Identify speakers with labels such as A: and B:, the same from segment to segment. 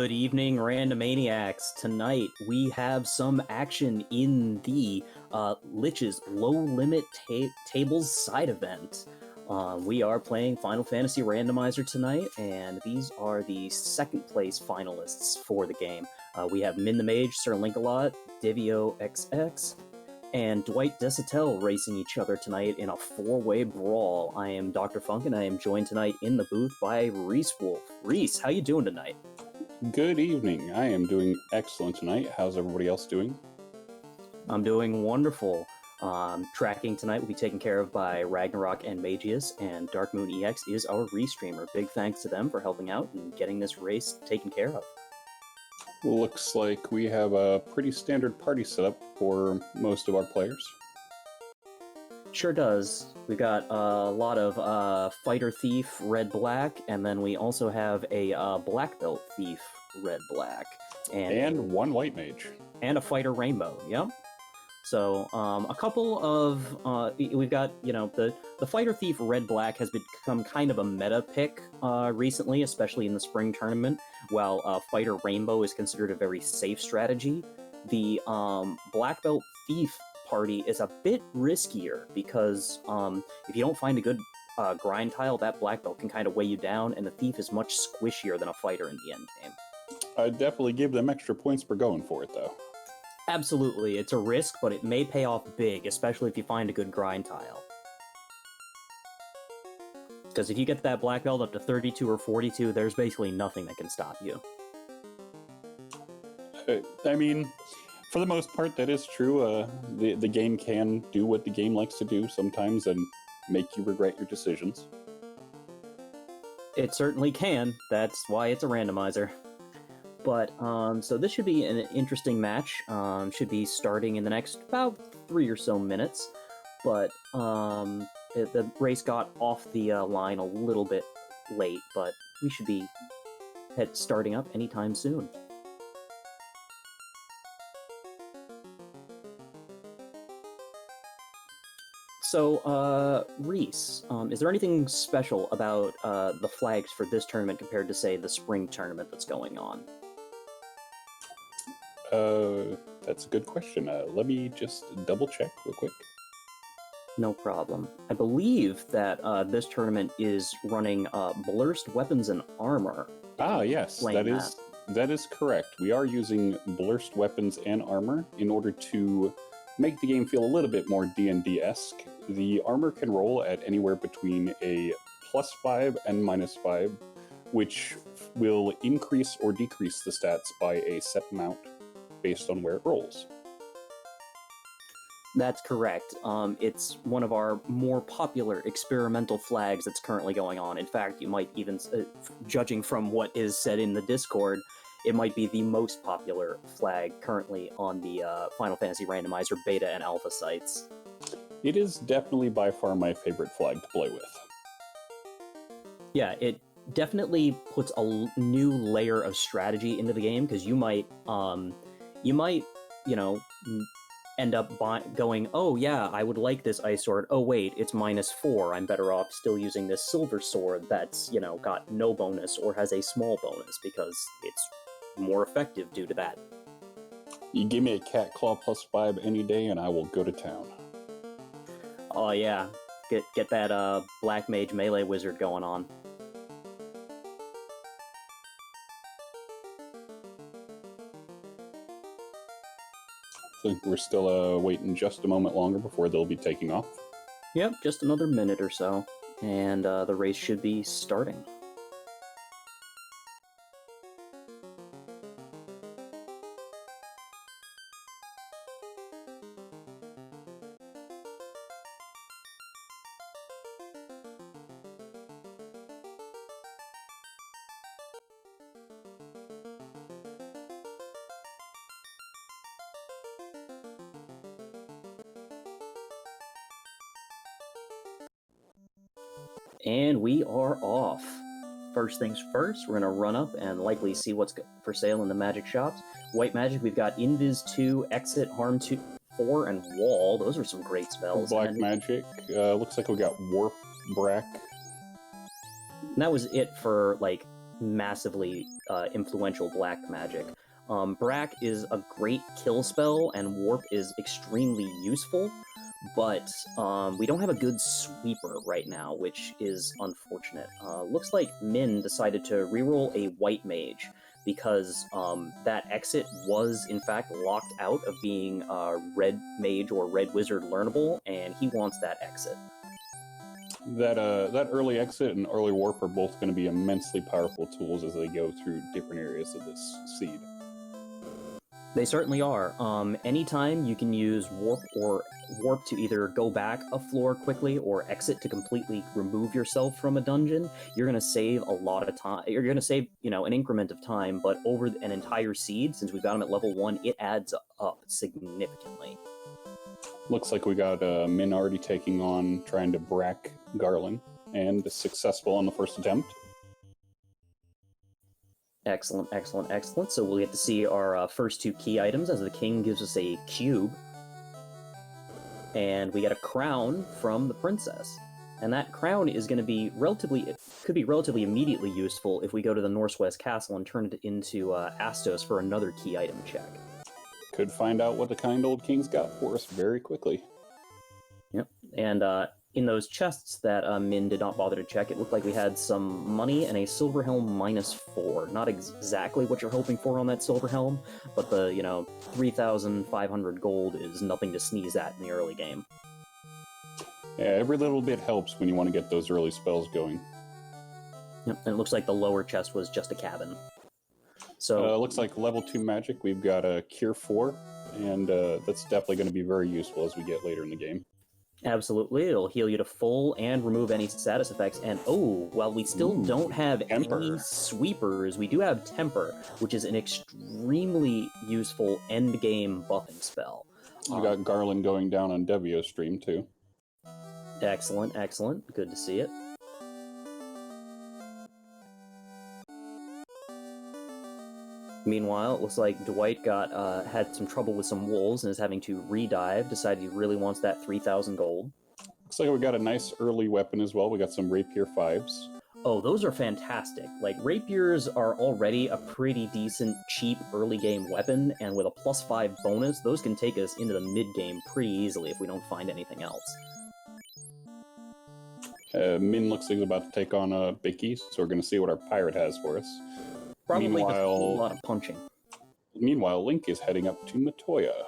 A: Good evening, Randomaniacs. Tonight we have some action in the Lich's Low Limit Tables side event. We are playing Final Fantasy Randomizer tonight, and these are the second place finalists for the game. We have Min the Mage, Sir Linkalot, Divio XX, and Dwight Desatel racing each other tonight in a four-way brawl. I am Dr. Funk, and I am joined tonight in the booth by Reese Wolf. Reese, how you doing tonight?
B: Good evening. I am doing excellent tonight. How's everybody else doing?
A: I'm doing wonderful. Tracking tonight will be taken care of by Ragnarok and Magius, and Dark Moon EX is our restreamer. Big thanks to them for helping out and getting this race taken care of.
B: Looks like we have a pretty standard party setup for most of our players.
A: Sure does. We've got a lot of Fighter Thief Red-Black, and then we also have a Black Belt Thief Red-Black.
B: And one White Mage.
A: And a Fighter Rainbow, yep. So, a couple of, we've got, the Fighter Thief Red-Black has become kind of a meta pick recently, especially in the spring tournament, while Fighter Rainbow is considered a very safe strategy. The Black Belt Thief party is a bit riskier because if you don't find a good grind tile, that Black Belt can kind of weigh you down, and the Thief is much squishier than a Fighter in the end game.
B: I'd definitely give them extra points for going for it, though.
A: Absolutely, it's a risk, but it may pay off big, especially if you find a good grind tile. Because if you get that Black Belt up to 32 or 42, there's basically nothing that can stop you.
B: I mean, for the most part, that is true. The game can do what the game likes to do sometimes and make you regret your decisions.
A: It certainly can. That's why it's a randomizer. But, so this should be an interesting match. Should be starting in the next about 3 or so minutes. But, the race got off the line a little bit late, but we should be starting up anytime soon. So, Reese, is there anything special about the flags for this tournament compared to, say, the spring tournament that's going on?
B: That's a good question. Let me just double check real quick.
A: No problem. I believe that this tournament is running Blurst Weapons and Armor.
B: Ah, yes, that is correct. We are using Blurst Weapons and Armor in order to make the game feel a little bit more D&D-esque. The armor can roll at anywhere between a +5 and -5, which will increase or decrease the stats by a set amount based on where it rolls.
A: That's correct. It's one of our more popular experimental flags that's currently going on. In fact, you might even, judging from what is said in the Discord, it might be the most popular flag currently on the Final Fantasy Randomizer beta and alpha sites.
B: It is definitely by far my favorite flag to play with.
A: Yeah, it definitely puts a new layer of strategy into the game, because you might, end up going, oh yeah, I would like this ice sword. Oh wait, it's -4. I'm better off still using this silver sword that's, got no bonus or has a small bonus because it's more effective due to that.
B: You give me a cat claw +5 any day and I will go to town.
A: Oh yeah, get that Black Mage melee wizard going on.
B: I think we're still waiting just a moment longer before they'll be taking off.
A: Yep, just another minute or so, and the race should be starting. And we are off. First things first, we're going to run up and likely see what's for sale in the magic shops. White magic, we've got Invis 2, Exit, Harm 2, 4, and Wall. Those are some great spells.
B: Black magic, looks like we got Warp, Brack.
A: And that was it for, like, massively influential black magic. Brack is a great kill spell, and Warp is extremely useful, but we don't have a good sweeper right now, which is unfortunate. Looks like Min decided to reroll a white mage, because that exit was, in fact, locked out of being red mage or red wizard learnable, and he wants that exit.
B: That early exit and early warp are both going to be immensely powerful tools as they go through different areas of this seed.
A: They certainly are. Anytime you can use warp to either go back a floor quickly or exit to completely remove yourself from a dungeon, you're going to save a lot of time. You're going to save, an increment of time, but over an entire seed, since we've got them at level 1, it adds up significantly.
B: Looks like we got Min already taking on trying to brack Garland, and successful on the first attempt.
A: Excellent, excellent, excellent. So we'll get to see our first 2 key items as the king gives us a cube. And we get a crown from the princess. And that crown is going to be could be relatively immediately useful if we go to the Northwest Castle and turn it into Astos for another key item check.
B: Could find out what the kind old king's got for us very quickly.
A: Yep, and in those chests that Min did not bother to check, it looked like we had some money and a silver helm -4. Not exactly what you're hoping for on that silver helm, but the, 3,500 gold is nothing to sneeze at in the early game.
B: Yeah, every little bit helps when you want to get those early spells going.
A: Yep, and it looks like the lower chest was just a cabin. So
B: looks like level 2 magic, we've got a Cure 4, and that's definitely going to be very useful as we get later in the game.
A: Absolutely, it'll heal you to full and remove any status effects. And while we still don't have any sweepers, we do have Temper, which is an extremely useful end-game buffing spell.
B: You got Garland going down on Devio's stream, too.
A: Excellent, excellent. Good to see it. Meanwhile, it looks like Dwight had some trouble with some wolves and is having to redive, decided he really wants that 3,000 gold.
B: Looks like we got a nice early weapon as well. We got some Rapier 5s.
A: Oh, those are fantastic. Like, Rapiers are already a pretty decent, cheap early game weapon, and with a +5 bonus, those can take us into the mid-game pretty easily if we don't find anything else.
B: Min looks like he's about to take on Bicky, so we're going to see what our pirate has for us.
A: Probably just a lot of punching.
B: Meanwhile, Link is heading up to Matoya.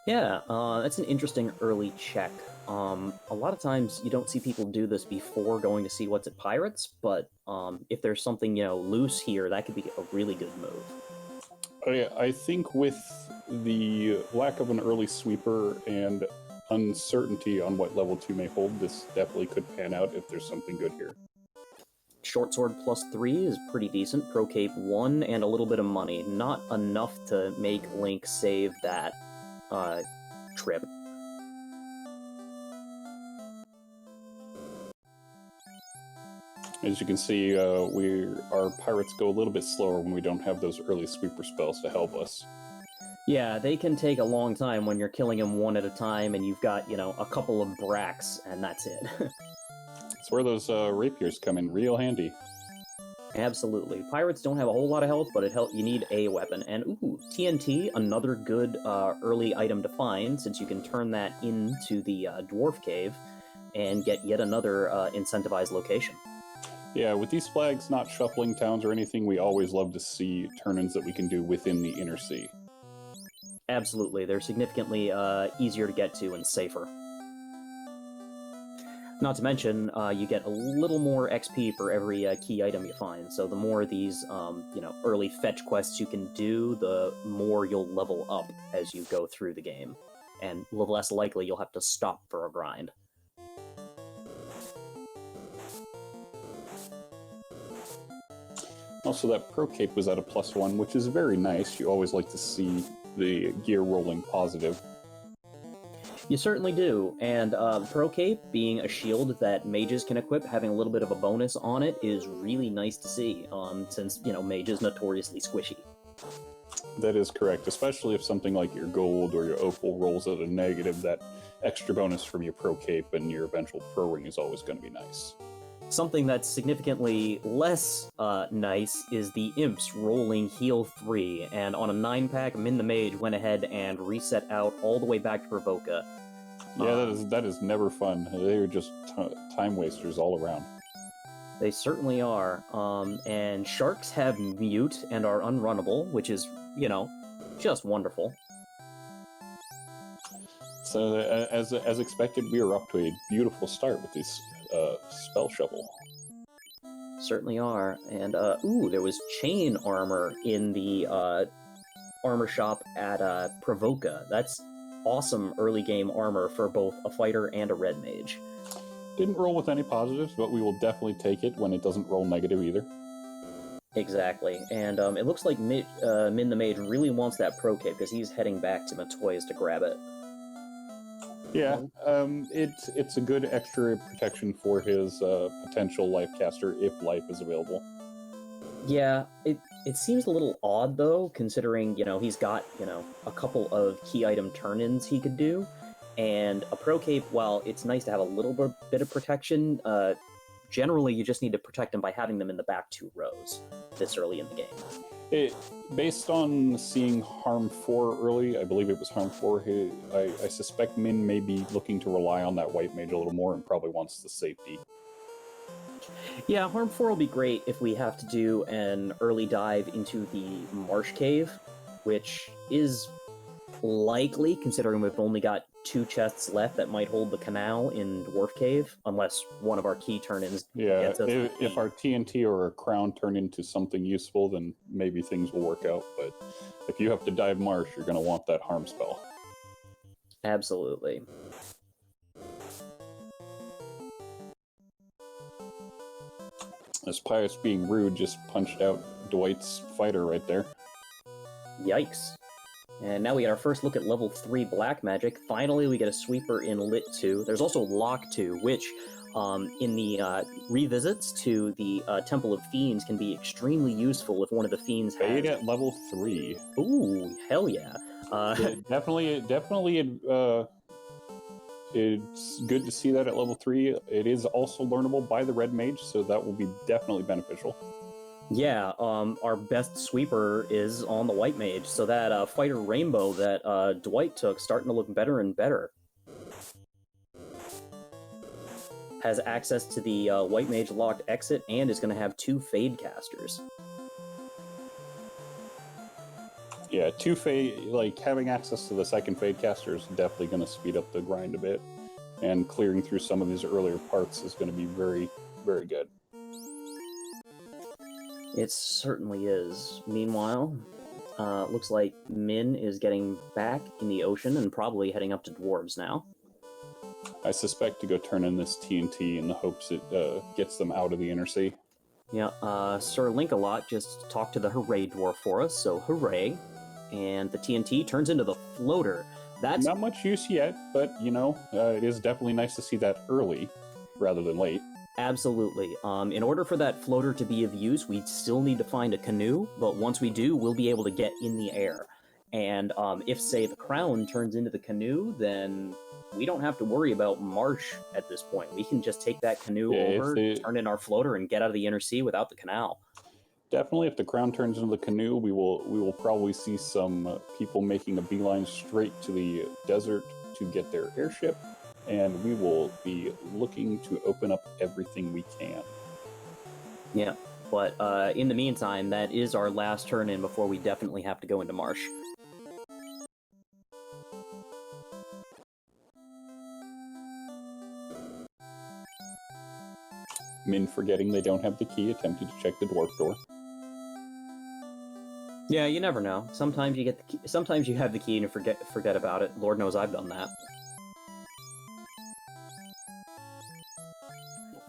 A: Yeah, that's an interesting early check. A lot of times you don't see people do this before going to see what's at Pirates, but if there's something, loose here, that could be a really good move.
B: Oh yeah, I think with the lack of an early sweeper and uncertainty on what level 2 may hold, this definitely could pan out if there's something good here.
A: Short sword +3 is pretty decent. Pro Cape 1 and a little bit of money. Not enough to make Link save that trip.
B: As you can see, our pirates go a little bit slower when we don't have those early sweeper spells to help us.
A: Yeah, they can take a long time when you're killing them one at a time and you've got, a couple of bracks and that's it.
B: That's where those rapiers come in real handy.
A: Absolutely. Pirates don't have a whole lot of health, but you need a weapon. And TNT, another good early item to find, since you can turn that into the dwarf cave and get yet another incentivized location.
B: Yeah, with these flags not shuffling towns or anything, we always love to see turn-ins that we can do within the inner sea.
A: Absolutely. They're significantly easier to get to and safer. Not to mention, you get a little more XP for every key item you find, so the more of these, early fetch quests you can do, the more you'll level up as you go through the game, and the less likely you'll have to stop for a grind.
B: Also, that Pro Cape was at a +1, which is very nice. You always like to see the gear rolling positive.
A: You certainly do, and the Pro Cape, being a shield that mages can equip, having a little bit of a bonus on it is really nice to see, since, mage is notoriously squishy.
B: That is correct, especially if something like your gold or your opal rolls at a negative, that extra bonus from your Pro Cape and your eventual Pro Ring is always going to be nice.
A: Something that's significantly less nice is the Imps rolling heal 3, and on a 9-pack, Min the Mage went ahead and reset out all the way back to Provoca.
B: Yeah, that is never fun. They're just time wasters all around.
A: They certainly are. And Sharks have Mute and are unrunnable, which is, just wonderful.
B: So, as expected, we are up to a beautiful start with this Spell Shovel.
A: Certainly are. And, there was chain armor in the armor shop at Provoca. That's awesome early game armor for both a fighter and a red mage.
B: Didn't roll with any positives, but we will definitely take it when it doesn't roll negative either.
A: Exactly. And it looks like Min the Mage really wants that Pro Cape because he's heading back to Matoy's to grab it.
B: Yeah, it's a good extra protection for his potential life caster if life is available.
A: Yeah, it seems a little odd though, considering he's got a couple of key item turn-ins he could do, and a Pro Cape. While it's nice to have a little bit of protection, generally you just need to protect him by having them in the back 2 rows this early in the game.
B: Based on seeing Harm 4 early, I believe it was Harm 4, I suspect Min may be looking to rely on that White Mage a little more and probably wants the safety.
A: Yeah, Harm 4 will be great if we have to do an early dive into the Marsh Cave, which is likely, considering we've only got 2 chests left that might hold the canal in Dwarf Cave, unless one of our key turn-ins gets us.
B: If our TNT or a crown turn into something useful, then maybe things will work out, but if you have to dive Marsh, you're going to want that harm spell.
A: Absolutely.
B: As Pius being rude just punched out Dwight's fighter right there.
A: Yikes. And now we get our first look at level 3 Black Magic. Finally, we get a sweeper in Lit 2. There's also Lock 2, which, in the revisits to the Temple of Fiends, can be extremely useful if one of the Fiends has...
B: Fade at level 3.
A: Ooh, hell yeah.
B: Definitely, it's good to see that at level 3. It is also learnable by the Red Mage, so that will be definitely beneficial.
A: Yeah, our best sweeper is on the White Mage, so that Fighter Rainbow that Dwight took starting to look better and better. Has access to the White Mage locked exit and is going to have 2 Fade casters.
B: Yeah, 2 Fade, having access to the second Fade caster is definitely going to speed up the grind a bit, and clearing through some of these earlier parts is going to be very, very good.
A: It certainly is. Meanwhile, looks like Min is getting back in the ocean and probably heading up to Dwarves now.
B: I suspect to go turn in this TNT in the hopes it gets them out of the inner sea.
A: Yeah, Sir Link-a-Lot just talked to the Hooray Dwarf for us, so hooray. And the TNT turns into the floater. That's
B: not much use yet, but, it is definitely nice to see that early rather than late.
A: Absolutely. In order for that floater to be of use, we still need to find a canoe, but once we do, we'll be able to get in the air. And if, say, the crown turns into the canoe, then we don't have to worry about Marsh at this point. We can just take that canoe over, turn in our floater, and get out of the inner sea without the canal.
B: Definitely, if the crown turns into the canoe, we will probably see some people making a beeline straight to the desert to get their airship. And we will be looking to open up everything we can.
A: Yeah, but in the meantime, that is our last turn-in before we definitely have to go into Marsh.
B: Min, forgetting they don't have the key, attempted to check the dwarf door.
A: Yeah, you never know. Sometimes you get the key, sometimes you have the key and you forget about it. Lord knows I've done that.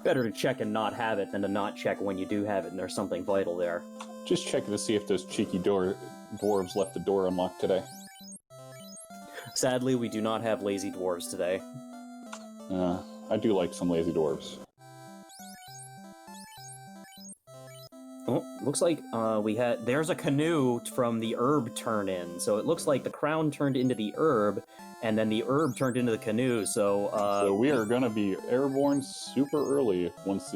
A: Better to check and not have it than to not check when you do have it and there's something vital there.
B: Just checking to see if those cheeky dwarves left the door unlocked today.
A: Sadly, we do not have lazy dwarves today.
B: I do like some lazy dwarves.
A: Oh, looks like there's a canoe from the herb turn in. So it looks like the crown turned into the herb, and then the herb turned into the canoe. So
B: so we are gonna be airborne super early once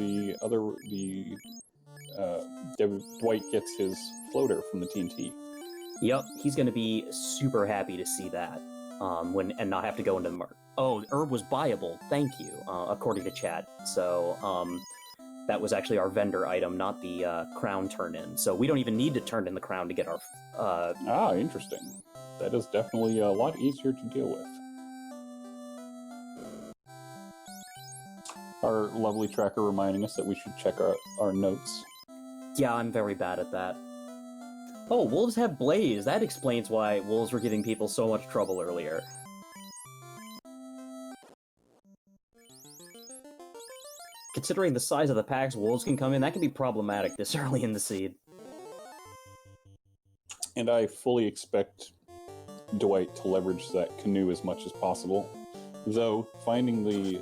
B: Dwight gets his floater from the TNT.
A: Yep, he's gonna be super happy to see that. And not have to go into the mark. Oh, herb was buyable. Thank you, according to chat. So that was actually our vendor item, not the crown turn in. So we don't even need to turn in the crown to get our.
B: Interesting. That is definitely a lot easier to deal with. Our lovely tracker reminding us that we should check our notes.
A: Yeah, I'm very bad at that. Oh, wolves have blaze. That explains why wolves were giving people so much trouble earlier. Considering the size of the packs wolves can come in, that can be problematic this early in the seed.
B: And I fully expect Dwight to leverage that canoe as much as possible. Though, finding the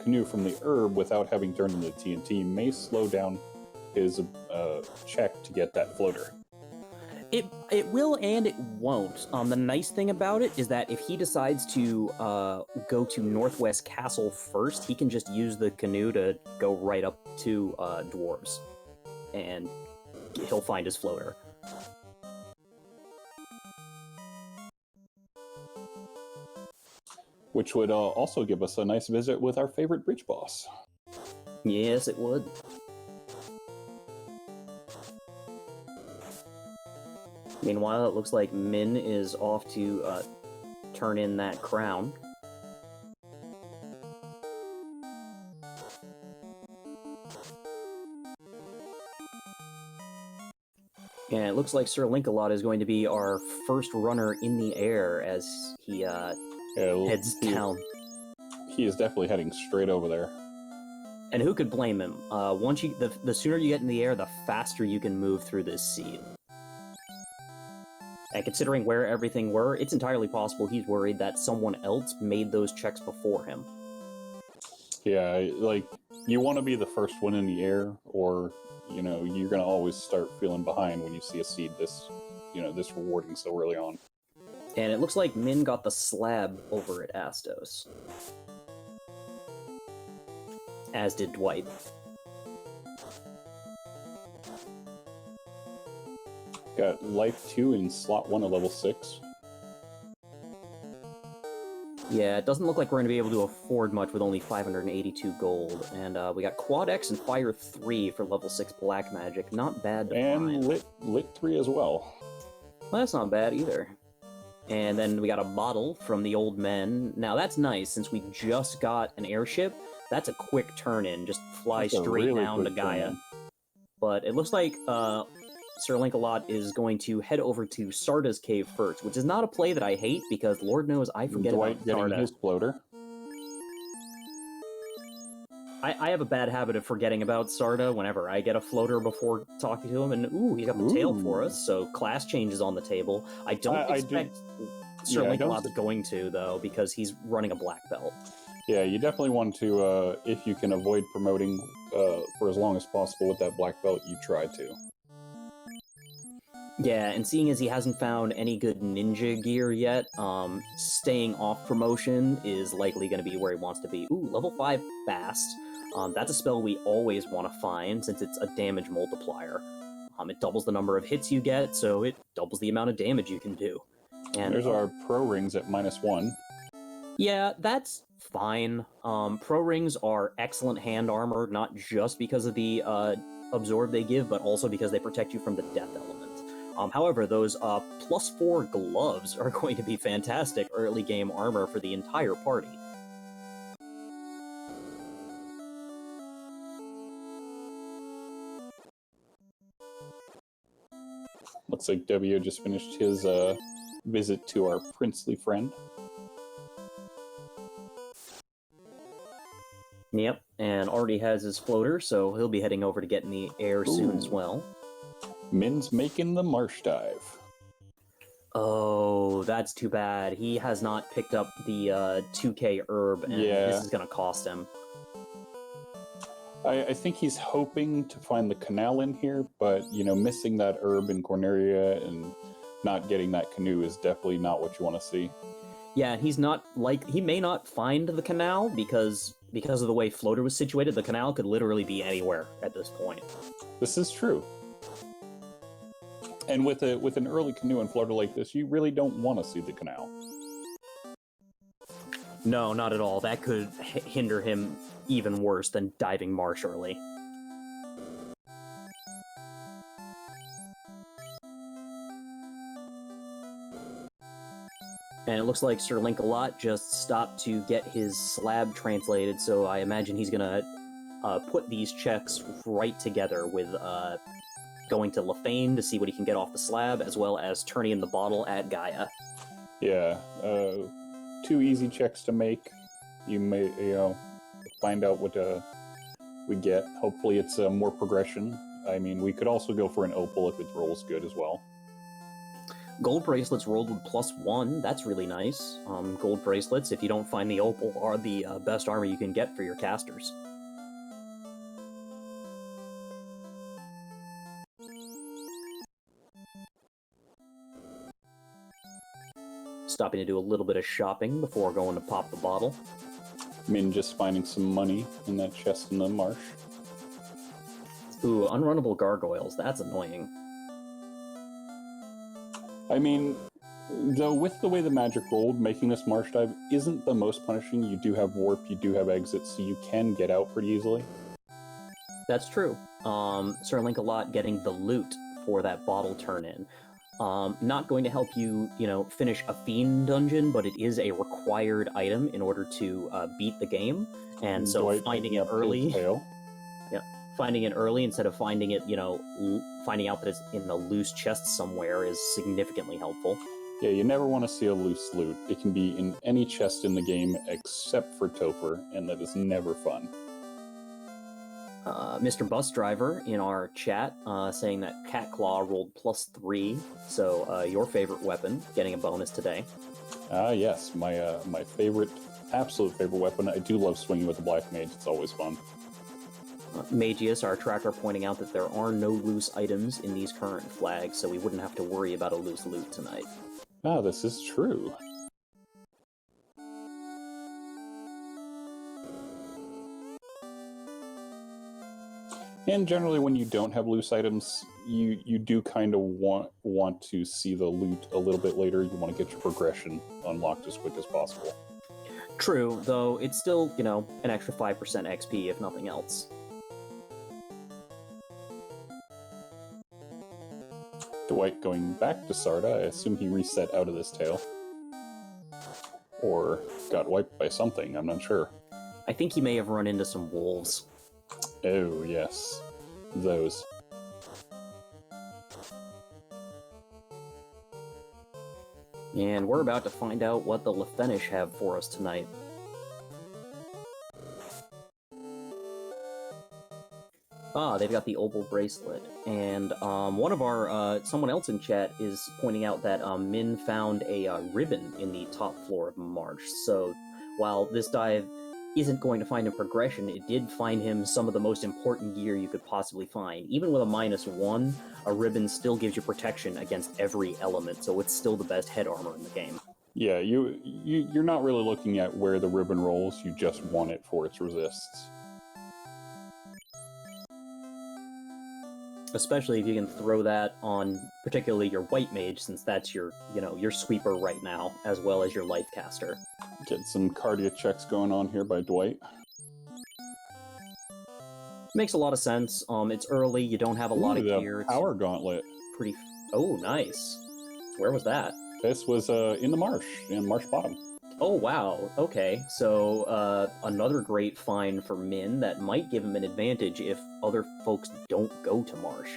B: canoe from the herb without having turned into the TNT may slow down his check to get that floater.
A: It will and it won't. The nice thing about it is that if he decides to go to Northwest Castle first, he can just use the canoe to go right up to dwarves, and he'll find his floater.
B: Which would also give us a nice visit with our favorite bridge boss.
A: Yes, it would. Meanwhile, it looks like Min is off to turn in that crown. And it looks like Sir Linkalot is going to be our first runner in the air as he heads down.
B: He is definitely heading straight over there.
A: And who could blame him? The sooner you get in the air, the faster you can move through this seed. And considering where everything were, it's entirely possible he's worried that someone else made those checks before him.
B: Yeah, like, you want to be the first one in the air, or, you're going to always start feeling behind when you see a seed this rewarding so early on.
A: And it looks like Min got the slab over at Astos. As did Dwight.
B: Got life 2 in slot 1 at level 6.
A: Yeah, it doesn't look like we're going to be able to afford much with only 582 gold. And we got Quad X and Fire 3 for level 6 Black Magic. Not bad to find.
B: And Lit 3 as well.
A: Well, that's not bad either. And then we got a bottle from the Old Men. Now that's nice, since we just got an airship. That's a quick turn-in, just fly straight down to Gaia. But it looks like Sir Linkalot is going to head over to Sarda's cave first, which is not a play that I hate, because Lord knows I forget
B: Dwight
A: about
B: getting
A: Sarda.
B: his floater.
A: I have a bad habit of forgetting about Sarda whenever I get a floater before talking to him, and ooh, he got the tail for us, so class change is on the table. I don't expect Sir Linkalot's going to, though, because he's running a black belt.
B: Yeah, you definitely want to, if you can avoid promoting for as long as possible with that black belt, you try to.
A: Yeah, and seeing as he hasn't found any good ninja gear yet, staying off promotion is likely going to be where he wants to be. Ooh, level 5 Fast. That's a spell we always want to find, since it's a damage multiplier. It doubles the number of hits you get, so it doubles the amount of damage you can do. And
B: there's our pro rings at -1.
A: Yeah, that's fine. Pro rings are excellent hand armor, not just because of the absorb they give, but also because they protect you from the death element. However, those +4 gloves are going to be fantastic early game armor for the entire party.
B: Looks like W just finished his visit to our princely friend.
A: Yep, and already has his floater, so he'll be heading over to get in the air soon as well.
B: Min's making the marsh dive.
A: Oh, that's too bad. He has not picked up the 2k herb, and this is going to cost him.
B: I think he's hoping to find the canal in here, but, you know, missing that herb in Corneria and not getting that canoe is definitely not what you want to see.
A: Yeah, he's not like he may not find the canal because of the way Floater was situated. The canal could literally be anywhere at this point.
B: This is true. And with an early canoe and Floater like this, you really don't want to see the canal.
A: No, not at all. That could hinder him even worse than diving marsh early. And it looks like Sir Link-a-Lot just stopped to get his slab translated, so I imagine he's gonna put these checks right together with going to Lefane to see what he can get off the slab, as well as turning in the bottle at Gaia.
B: Yeah, 2 easy checks to make. You may, find out what we get. Hopefully it's more progression. I mean, we could also go for an opal if it rolls good as well.
A: Gold bracelets rolled with +1. That's really nice. Gold bracelets, if you don't find the opal, are the best armor you can get for your casters. Stopping to do a little bit of shopping before going to pop the bottle.
B: Min just finding some money in that chest in the marsh.
A: Ooh, unrunnable gargoyles. That's annoying.
B: I mean, though with the way the magic rolled, making this marsh dive isn't the most punishing. You do have warp, you do have exits, so you can get out pretty easily.
A: That's true. Sir Link-a-Lot getting the loot for that bottle turn-in. Not going to help you, finish a Fiend dungeon, but it is a required item in order to beat the game. And so finding it early... Yeah, finding it early instead of finding it, finding out that it's in a loose chest somewhere is significantly helpful.
B: Yeah, you never want to see a loose loot. It can be in any chest in the game except for Topher, and that is never fun.
A: Mr. Bus Driver in our chat saying that Cat Claw rolled +3, so your favorite weapon getting a bonus today.
B: Yes, my absolute favorite weapon. I do love swinging with the Black Mage. It's always fun.
A: Magius, our tracker, pointing out that there are no loose items in these current flags, so we wouldn't have to worry about a loose loot tonight.
B: This is true. And generally, when you don't have loose items, you do kind of want to see the loot a little bit later. You want to get your progression unlocked as quick as possible.
A: True, though it's still, an extra 5% XP if nothing else.
B: Dwight going back to Sarda. I assume he reset out of this tail. Or got wiped by something, I'm not sure.
A: I think he may have run into some wolves.
B: Oh, yes. Those.
A: And we're about to find out what the Lefenish have for us tonight. They've got the opal bracelet. And one of our, someone else in chat is pointing out that Min found a ribbon in the top floor of Marsh. So while this dive isn't going to find him progression, it did find him some of the most important gear you could possibly find. Even with a -1, a ribbon still gives you protection against every element, so it's still the best head armor in the game.
B: Yeah, you're not really looking at where the ribbon rolls, you just want it for its resists.
A: Especially if you can throw that on particularly your white mage, since that's your, your sweeper right now, as well as your life caster.
B: Get some cardia checks going on here by Dwight.
A: Makes a lot of sense. It's early, you don't have a lot of gear.
B: Power gauntlet.
A: Pretty... Oh, nice. Where was that?
B: This was in the marsh, in Marsh Bottom.
A: Oh, wow. Okay, so another great find for Min that might give him an advantage if other folks don't go to Marsh.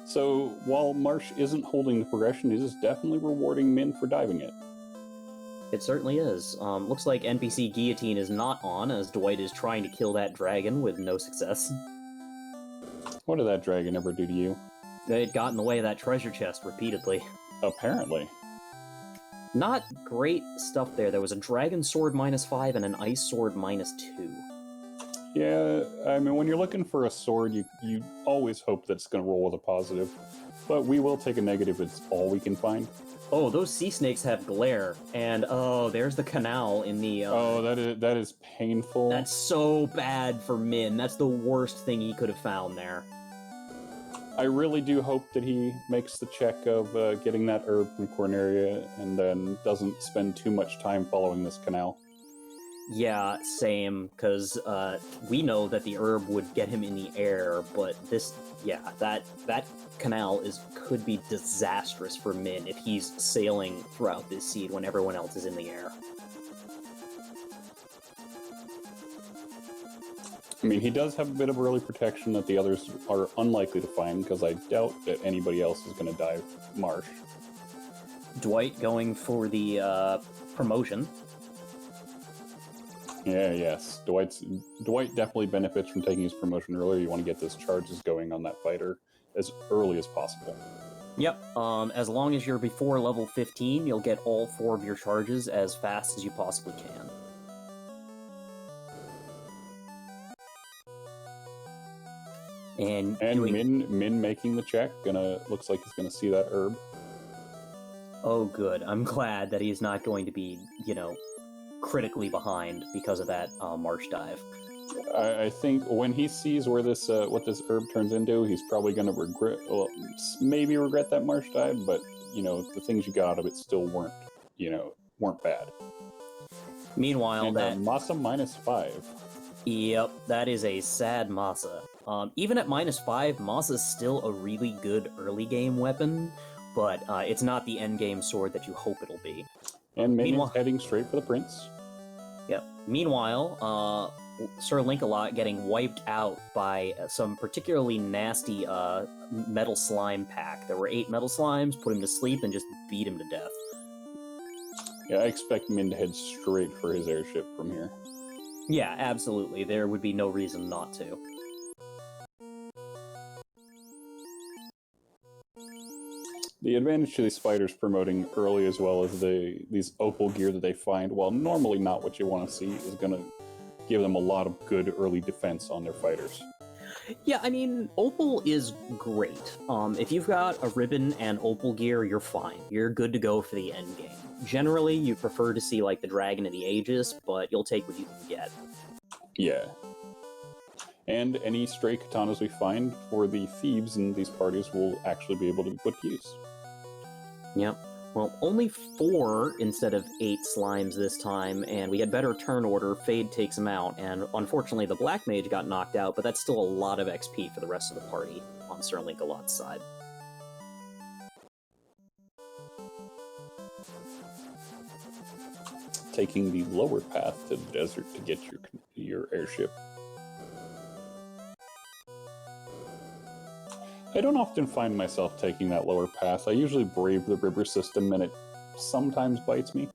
B: So, while Marsh isn't holding the progression, it is definitely rewarding Min for diving it.
A: It certainly is. Looks like NPC Guillotine is not on, as Dwight is trying to kill that dragon with no success.
B: What did that dragon ever do to you?
A: It got in the way of that treasure chest repeatedly.
B: Apparently.
A: Not great stuff there. There was a dragon sword -5 and an ice sword -2.
B: Yeah, I mean, when you're looking for a sword, you always hope that it's going to roll with a positive. But we will take a negative, it's all we can find.
A: Oh, those sea snakes have glare, and oh, there's the canal in the...
B: Oh, that is painful.
A: That's so bad for Min. That's the worst thing he could have found there.
B: I really do hope that he makes the check of getting that herb from Corneria and then doesn't spend too much time following this canal.
A: Yeah, same, because we know that the herb would get him in the air, but this, yeah, that canal could be disastrous for Min if he's sailing throughout this seed when everyone else is in the air.
B: I mean, he does have a bit of early protection that the others are unlikely to find, because I doubt that anybody else is going to dive Marsh.
A: Dwight going for the promotion.
B: Yeah, yes. Dwight definitely benefits from taking his promotion earlier. You want to get those charges going on that fighter as early as possible.
A: Yep, as long as you're before level 15, you'll get all 4 of your charges as fast as you possibly can. And
B: Min making the check, looks like he's gonna see that herb.
A: Oh good, I'm glad that he's not going to be, critically behind because of that marsh dive.
B: I think when he sees where this what this herb turns into, he's probably going to maybe regret that marsh dive, but the things you got out of it still weren't bad.
A: Meanwhile,
B: and Masa -5.
A: Yep, that is a sad Masa. Even at -5, Masa's still a really good early game weapon, but it's not the end game sword that you hope it'll be.
B: And Min's heading straight for the prince.
A: Yep. Meanwhile, Sir Link-a-Lot getting wiped out by some particularly nasty metal slime pack. There were 8 metal slimes, put him to sleep, and just beat him to death.
B: Yeah, I expect Min to head straight for his airship from here.
A: Yeah, absolutely. There would be no reason not to.
B: The advantage to these fighters promoting early as well as these opal gear that they find, while normally not what you want to see, is going to give them a lot of good early defense on their fighters.
A: Yeah, I mean, opal is great. If you've got a ribbon and opal gear, you're fine. You're good to go for the end game. Generally, you prefer to see, like, the Dragon of the Aegis, but you'll take what you can get.
B: Yeah. And any stray katanas we find for the thieves in these parties will actually be able to be put to use.
A: Yep. Well, only 4 instead of 8 slimes this time, and we had better turn order. Fade takes him out, and unfortunately the Black Mage got knocked out, but that's still a lot of XP for the rest of the party on Sir Link-a-Lot's side.
B: Taking the lower path to the desert to get your airship. I don't often find myself taking that lower path. I usually brave the river system, and it sometimes bites me.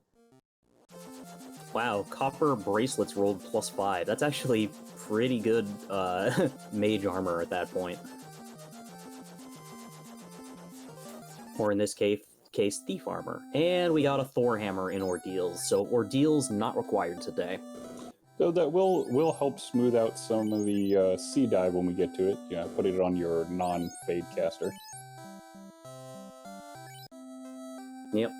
A: Wow, copper bracelets rolled +5. That's actually pretty good mage armor at that point. Or in this case, thief armor. And we got a Thor hammer in Ordeals, so Ordeals not required today.
B: So that will help smooth out some of the sea dive when we get to it. Yeah, put it on your non-fade caster.
A: Yep.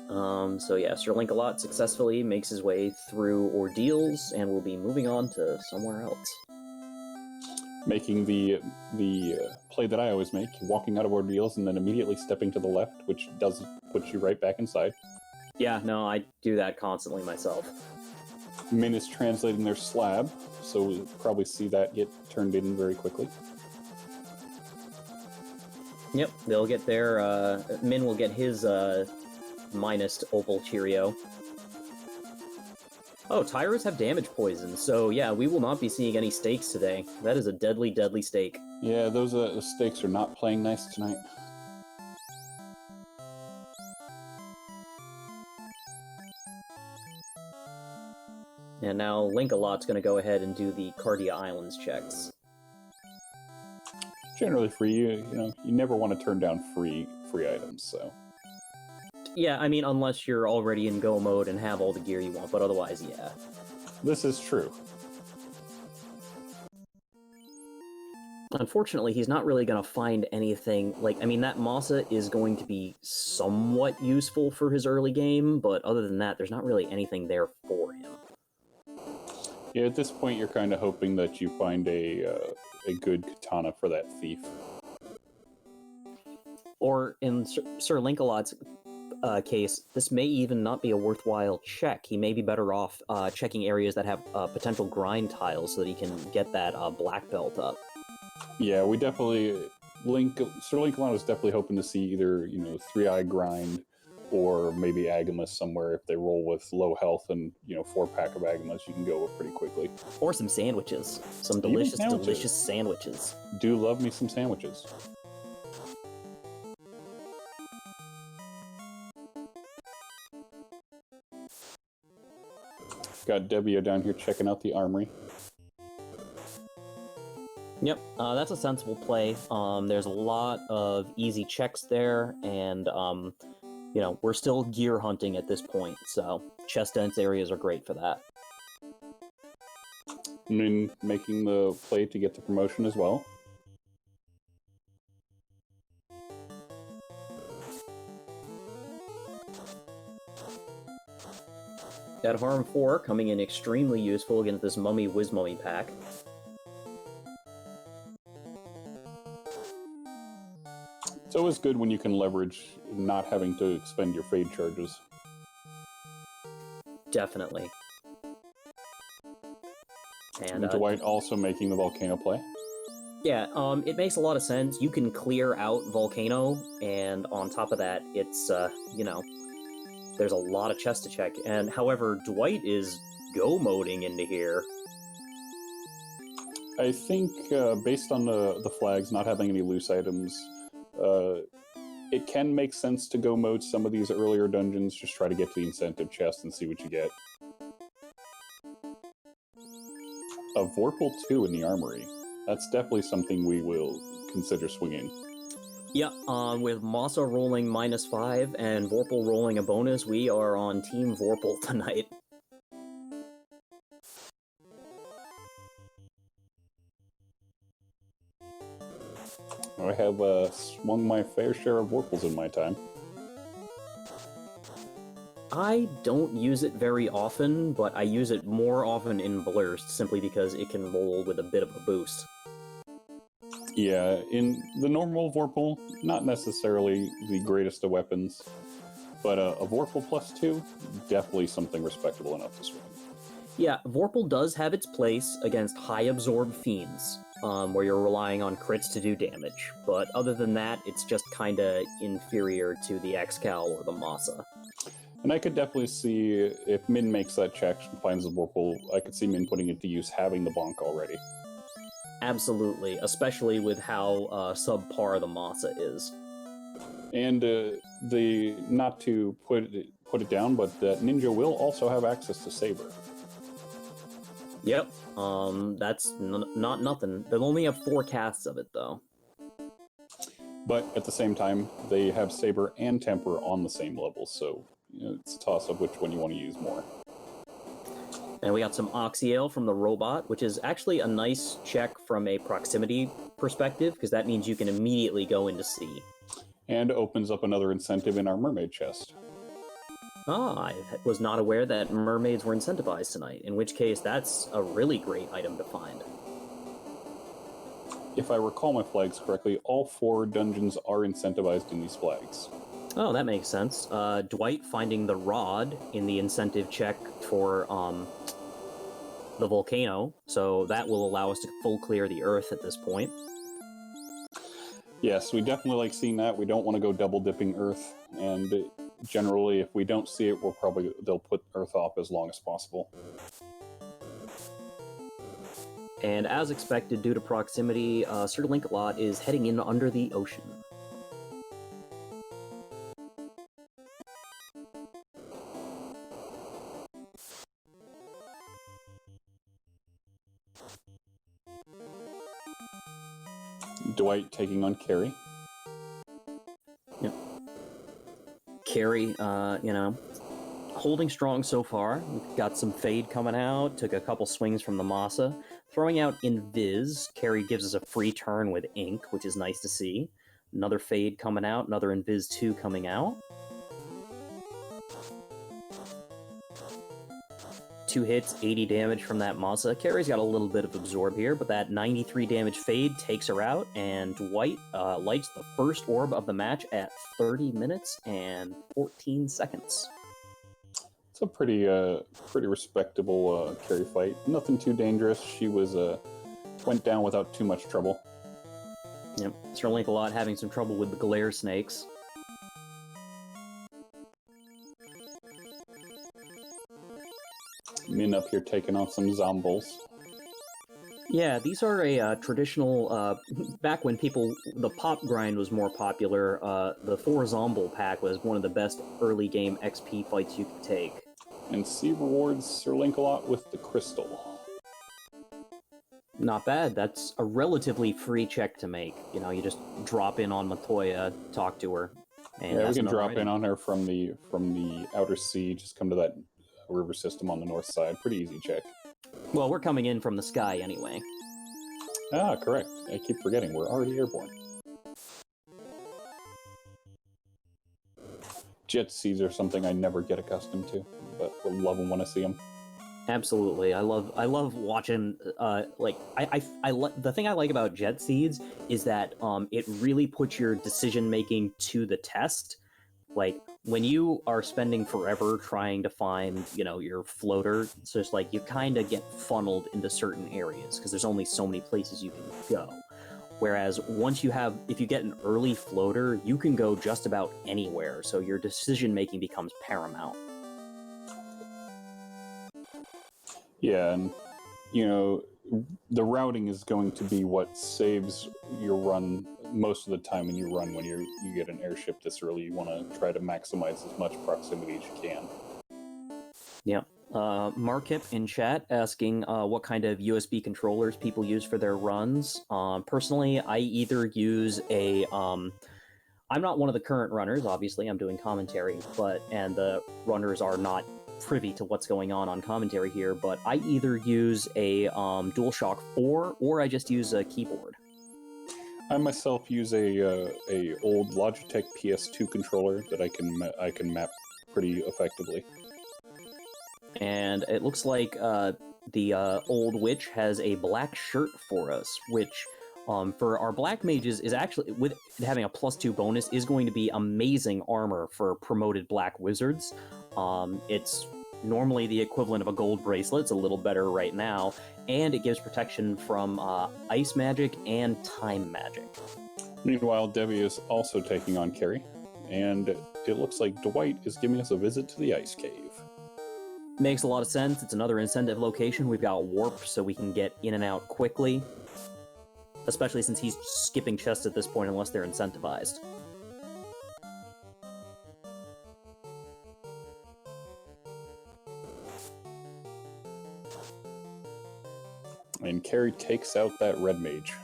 A: So yeah, Sir Link-a-Lot successfully makes his way through Ordeals, and will be moving on to somewhere else.
B: Making the play that I always make, walking out of Ordeals and then immediately stepping to the left, which does put you right back inside.
A: Yeah, no, I do that constantly myself.
B: Min is translating their slab, so we'll probably see that get turned in very quickly.
A: Yep, they'll get their, Min will get his, minus opal Cheerio. Oh, Tyros have damage poison, so yeah, we will not be seeing any stakes today. That is a deadly, deadly stake.
B: Yeah, those stakes are not playing nice tonight.
A: And now Link-a-Lot's going to go ahead and do the Cardia Islands checks.
B: Generally free, you never want to turn down free items, so.
A: Yeah, I mean, unless you're already in go mode and have all the gear you want, but otherwise, yeah.
B: This is true.
A: Unfortunately, he's not really going to find anything. Like, I mean, that Masa is going to be somewhat useful for his early game, but other than that, there's not really anything there for him.
B: Yeah, at this point, you're kind of hoping that you find a good katana for that thief.
A: Or in Sir Linkalot's case, this may even not be a worthwhile check. He may be better off checking areas that have potential grind tiles so that he can get that black belt up.
B: Yeah, we definitely... Sir Linkalot is definitely hoping to see either, 3-eye grind or maybe Agamas somewhere. If they roll with low health and, 4-pack of Agamas, you can go pretty quickly.
A: Or some sandwiches. Some delicious sandwiches.
B: Do love me some sandwiches. Got Debbio down here checking out the armory.
A: Yep, that's a sensible play. There's a lot of easy checks there, and, we're still gear hunting at this point, so chest dense areas are great for that.
B: Min making the play to get the promotion as well.
A: That Harm 4 coming in extremely useful against this Mummy Wiz-Mummy pack.
B: It's always good when you can leverage not having to expend your fade charges.
A: Definitely.
B: And Dwight also making the Volcano play.
A: Yeah, it makes a lot of sense. You can clear out Volcano, and on top of that, it's, there's a lot of chests to check. And however, Dwight is go-moding into here.
B: I think, based on the flags not having any loose items, it can make sense to go mode some of these earlier dungeons, just try to get to the incentive chest and see what you get. A Vorpal 2 in the armory. That's definitely something we will consider swinging.
A: Yeah, with Masa rolling -5 and Vorpal rolling a bonus, we are on Team Vorpal tonight.
B: I have swung my fair share of Vorpals in my time.
A: I don't use it very often, but I use it more often in Blurst, simply because it can roll with a bit of a boost.
B: Yeah, in the normal Vorpal, not necessarily the greatest of weapons, but a Vorpal +2, definitely something respectable enough to swing.
A: Yeah, Vorpal does have its place against high absorb fiends, where you're relying on crits to do damage, but other than that, it's just kinda inferior to the Excal or the Masa.
B: And I could definitely see, if Min makes that check and finds the Vorpal, I could see Min putting it to use having the Bonk already.
A: Absolutely, especially with how subpar the Masa is.
B: And not to put it down, but that Ninja will also have access to Saber.
A: Yep, that's not nothing. They'll only have 4 casts of it, though.
B: But at the same time, they have Saber and Temper on the same level, so it's a toss-up which one you want to use more.
A: And we got some Oxyale from the robot, which is actually a nice check from a proximity perspective, because that means you can immediately go into C.
B: And opens up another incentive in our Mermaid chest.
A: Ah, I was not aware that mermaids were incentivized tonight, in which case that's a really great item to find.
B: If I recall my flags correctly, all 4 dungeons are incentivized in these flags.
A: Oh, that makes sense. Dwight finding the rod in the incentive check for the volcano, so that will allow us to full clear the earth at this point.
B: Yes, we definitely like seeing that. We don't want to go double dipping earth, and generally, if we don't see it, they'll put earth off as long as possible.
A: And as expected, due to proximity, Sir Linkalot is heading in under the ocean.
B: Dwight taking on Carrie.
A: Yep. Carrie, holding strong so far. We've got some fade coming out, took a couple swings from the Masa. Throwing out Invis, Carrie gives us a free turn with Ink, which is nice to see. Another Fade coming out, another Invis 2 coming out. 2 hits, 80 damage from that Masa. Carrie's got a little bit of Absorb here, but that 93 damage Fade takes her out, and Dwight lights the first orb of the match at 30 minutes and 14 seconds.
B: It's a pretty respectable Carrie fight. Nothing too dangerous. She was went down without too much trouble.
A: Yep, Sir Link-a-Lot having some trouble with the glare snakes.
B: Min up here taking off some zombies.
A: Yeah, these are a traditional, back when the pop grind was more popular, the 4 Zomble pack was one of the best early game XP fights you could take.
B: And C rewards Sir Link-a-Lot with the crystal.
A: Not bad, that's a relatively free check to make. You know, you just drop in on Matoya, talk to her. And
B: yeah, we can drop in on her from the outer sea, just come to that river system on the north side. Pretty easy check.
A: Well, we're coming in from the sky anyway.
B: Ah, correct. I keep forgetting, we're already airborne. Jet seas are something I never get accustomed to, but we'll love them when I see them.
A: Absolutely, I love watching. The thing I like about jet seeds is that it really puts your decision making to the test. Like when you are spending forever trying to find, your floater, it's just like you kind of get funneled into certain areas because there's only so many places you can go. Whereas if you get an early floater, you can go just about anywhere. So your decision making becomes paramount.
B: Yeah, and the routing is going to be what saves your run most of the time when you get an airship this early. You want to try to maximize as much proximity as you can.
A: Yeah. Markip in chat asking what kind of USB controllers people use for their runs. Personally, I either use I'm not one of the current runners, obviously, I'm doing commentary, and the runners are not privy to what's going on commentary here, but I either use a DualShock 4 or I just use a keyboard.
B: I myself use a old Logitech PS2 controller that I can map pretty effectively.
A: And it looks like the old witch has a black shirt for us, which for our black mages is actually, with having a +2 bonus, is going to be amazing armor for promoted black wizards. It's normally the equivalent of a gold bracelet. It's a little better right now, and it gives protection from ice magic and time magic.
B: Meanwhile, Debbie is also taking on Carrie, and it looks like Dwight is giving us a visit to the ice cave.
A: Makes a lot of sense. It's another incentive location. We've got warp, so we can get in and out quickly, especially since he's skipping chests at this point unless they're incentivized.
B: And Carrie takes out that red mage.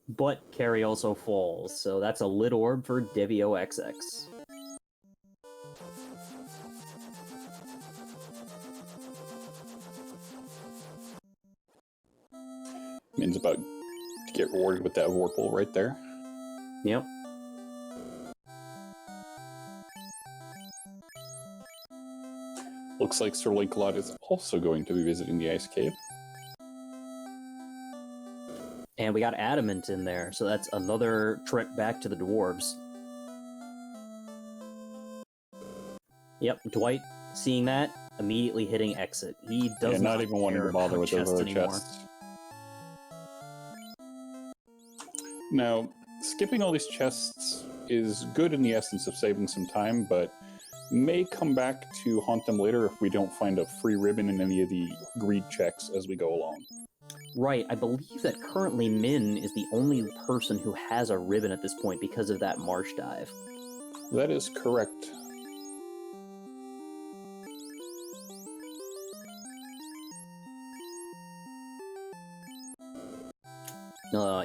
A: But Carrie also falls, so that's a lit orb for Devio XX.
B: Min's about to get rewarded with that Vorpal right there.
A: Yep.
B: Looks like Sir Link-a-Lot is also going to be visiting the ice cave.
A: And we got Adamant in there, so that's another trip back to the dwarves. Yep, Dwight, seeing that, immediately hitting exit. He does
B: not even wanting to bother with those other chests. Now, skipping all these chests is good in the essence of saving some time, but may come back to haunt them later if we don't find a free ribbon in any of the greed checks as we go along.
A: Right, I believe that currently Min is the only person who has a ribbon at this point because of that marsh dive.
B: That is correct.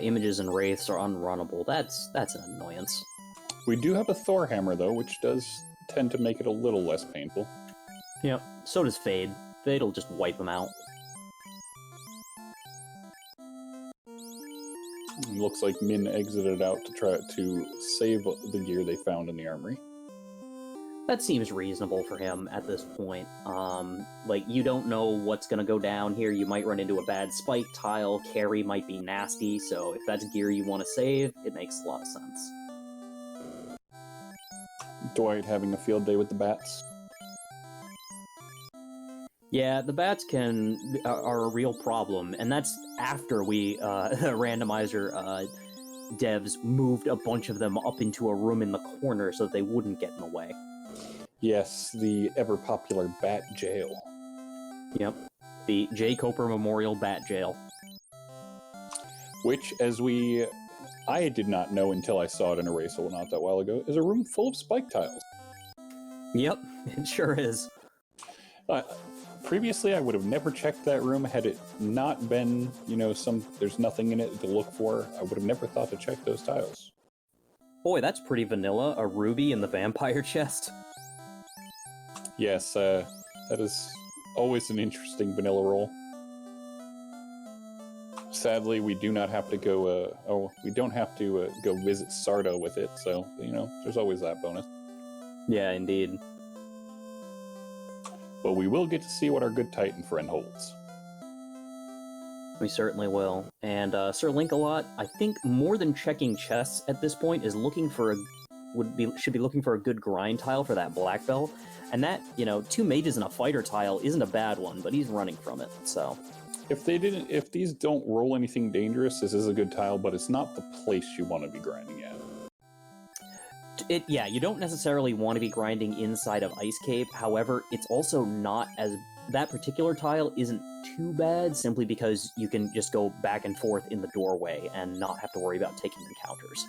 A: Images and wraiths are unrunnable. That's an annoyance.
B: We do have a Thor hammer though, which does tend to make it a little less painful.
A: Yep. So does Fade. Fade'll just wipe them out.
B: looks like Min exited out to try to save the gear they found in the armory.
A: That seems reasonable for him at this point. Like, you don't know what's gonna go down here. You might run into a bad spike tile. Carry might be nasty, so if that's gear you want to save, it makes a lot of sense.
B: Dwight having a field day with the bats.
A: Yeah, the bats are a real problem, and that's after we, Randomizer devs moved a bunch of them up into a room in the corner so that they wouldn't get in the way.
B: Yes, the ever-popular Bat Jail.
A: Yep. The J. Coper Memorial Bat Jail.
B: Which, I did not know until I saw it in Erasal not that while ago, is a room full of spike tiles.
A: Yep, it sure is.
B: Previously, I would have never checked that room had it not been, there's nothing in it to look for. I would have never thought to check those tiles.
A: Boy, that's pretty vanilla. A ruby in the vampire chest.
B: Yes, that is always an interesting vanilla roll. Sadly, we do not have to go, we don't have to go visit Sardo with it, so, there's always that bonus.
A: Yeah, indeed.
B: But we will get to see what our good Titan friend holds.
A: We certainly will. And Sir Link-a-Lot, I think more than checking chests at this point, is looking for should be looking for a good grind tile for that black belt. And that, 2 mages and a fighter tile isn't a bad one, but he's running from it, so.
B: If these don't roll anything dangerous, this is a good tile, but it's not the place you want to be grinding at.
A: Yeah, you don't necessarily want to be grinding inside of Ice Cave. However, it's also not as... That particular tile isn't too bad, simply because you can just go back and forth in the doorway and not have to worry about taking encounters.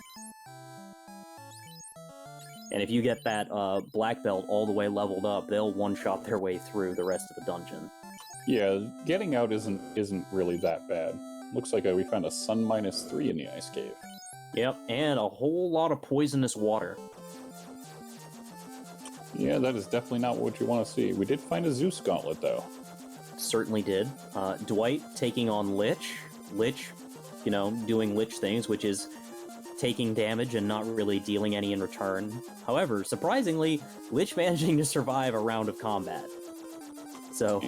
A: And if you get that black belt all the way leveled up, they'll one-shot their way through the rest of the dungeon.
B: Yeah, getting out isn't really that bad. Looks like we found a sun -3 in the Ice Cave.
A: Yep, and a whole lot of poisonous water.
B: Yeah, that is definitely not what you want to see. We did find a Zeus Gauntlet, though.
A: Certainly did. Dwight taking on Lich. Lich, doing Lich things, which is taking damage and not really dealing any in return. However, surprisingly, Lich managing to survive a round of combat. So,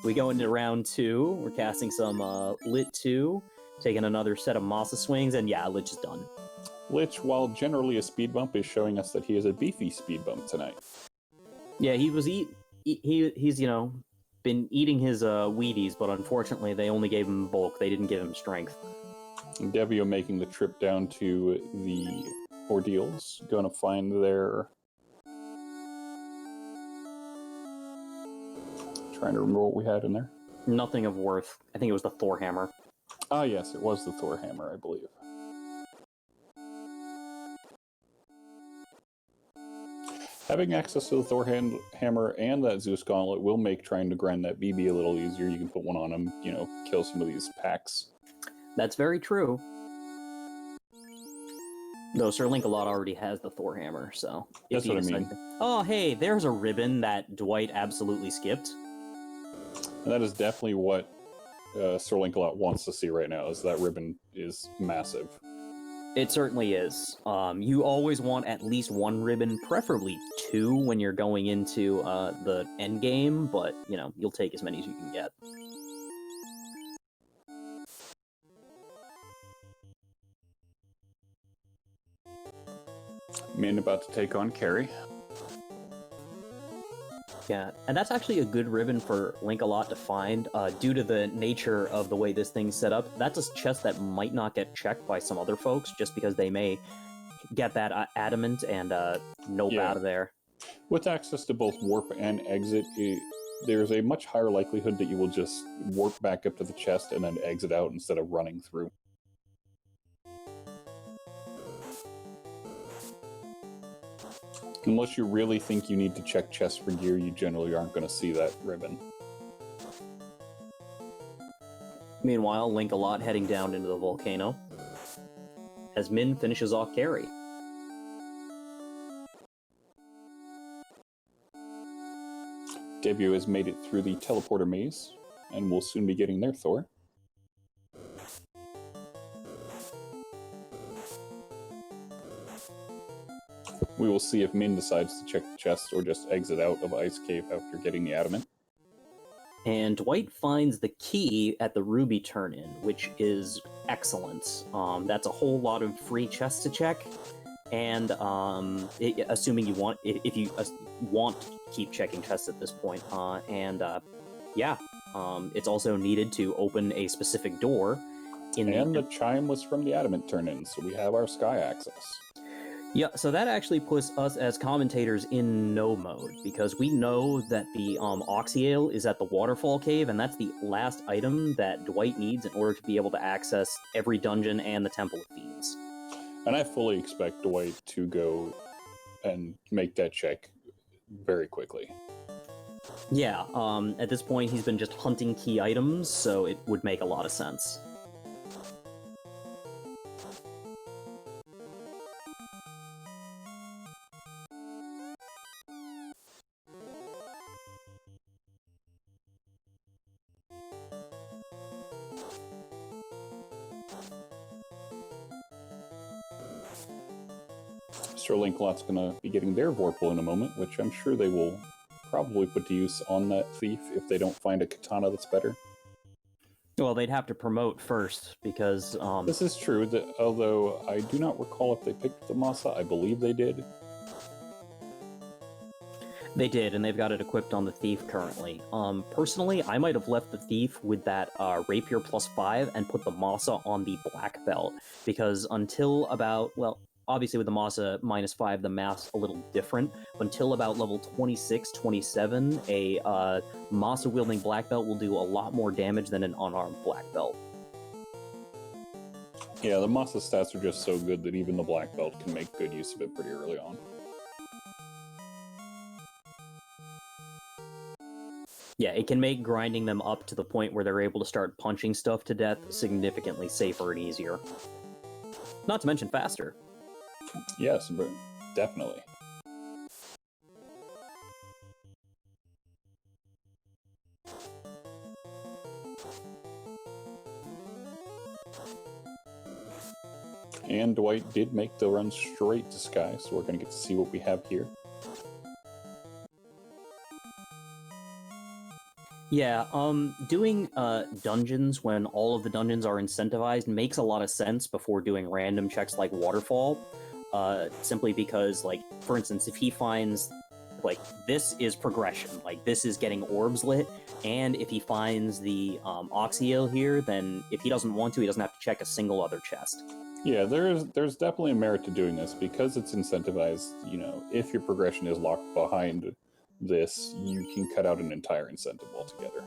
A: we go into round 2. We're casting some Lit 2, taking another set of Masa swings, and yeah, Lich is done.
B: Lich, while generally a speed bump, is showing us that he is a beefy speed bump tonight.
A: Yeah, he's been eating his Wheaties, but unfortunately they only gave him bulk. They didn't give him strength.
B: Devio making the trip down to the Ordeals, gonna find their... Trying to remember what we had in there.
A: Nothing of worth. I think it was the Thor hammer.
B: Ah, yes, it was the Thor hammer, I believe. Having access to the Thor hammer and that Zeus Gauntlet will make trying to grind that BB a little easier. You can put one on him, kill some of these packs.
A: That's very true. Though Sir Link-a-Lot already has the Thor hammer, so...
B: That's what I mean.
A: Oh, hey, there's a ribbon that Dwight absolutely skipped.
B: And that is definitely what Sir Link-a-Lot wants to see right now, is that ribbon is massive.
A: It certainly is. You always want at least 1 ribbon, preferably 2 when you're going into the end game, but, you'll take as many as you can get.
B: Min about to take on Carrie.
A: Yeah, and that's actually a good ribbon for Link-a-Lot to find, due to the nature of the way this thing's set up. That's a chest that might not get checked by some other folks, just because they may get that adamant and nope out of there.
B: With access to both warp and exit, there's a much higher likelihood that you will just warp back up to the chest and then exit out instead of running through. Unless you really think you need to check chests for gear, you generally aren't going to see that ribbon.
A: Meanwhile, Link-a-Lot heading down into the volcano as Min finishes off Carrie.
B: Debut has made it through the teleporter maze, and will soon be getting their Thor. We will see if Min decides to check the chest or just exit out of Ice Cave after getting the adamant.
A: And Dwight finds the key at the ruby turn-in, which is excellent. That's a whole lot of free chests to check, and assuming you want, if you want to keep checking chests at this point, it's also needed to open a specific door.
B: The chime was from the adamant turn-in, so we have our sky access.
A: Yeah, so that actually puts us as commentators in no mode, because we know that the Oxyale is at the Waterfall Cave, and that's the last item that Dwight needs in order to be able to access every dungeon and the Temple of Fiends.
B: And I fully expect Dwight to go and make that check very quickly.
A: Yeah, at this point he's been just hunting key items, so it would make a lot of sense.
B: Sir Lancelot's going to be getting their Vorpal in a moment, which I'm sure they will probably put to use on that thief if they don't find a katana that's better.
A: Well, they'd have to promote first, because...
B: This is true, although I do not recall if they picked the Masa. I believe they did.
A: They did, and they've got it equipped on the Thief currently. Personally, I might have left the Thief with that Rapier +5 and put the Masa on the Black Belt, because until about, well, obviously with the Masa -5, the math's a little different, but until about level 26, 27, a Masa-wielding Black Belt will do a lot more damage than an unarmed Black Belt.
B: Yeah, the Masa stats are just so good that even the Black Belt can make good use of it pretty early on.
A: Yeah, it can make grinding them up to the point where they're able to start punching stuff to death significantly safer and easier. Not to mention faster.
B: Yes, but definitely. And Dwight did make the run straight to Sky, so we're going to get to see what we have here.
A: Yeah, doing dungeons when all of the dungeons are incentivized makes a lot of sense before doing random checks like Waterfall, simply because, like, for instance, if he finds, like, this is progression, like, this is getting orbs lit, and if he finds the Oxyale here, then if he doesn't want to, he doesn't have to check a single other chest.
B: Yeah, there's definitely a merit to doing this, because it's incentivized, you know, if your progression is locked behind this, you can cut out an entire incentive altogether.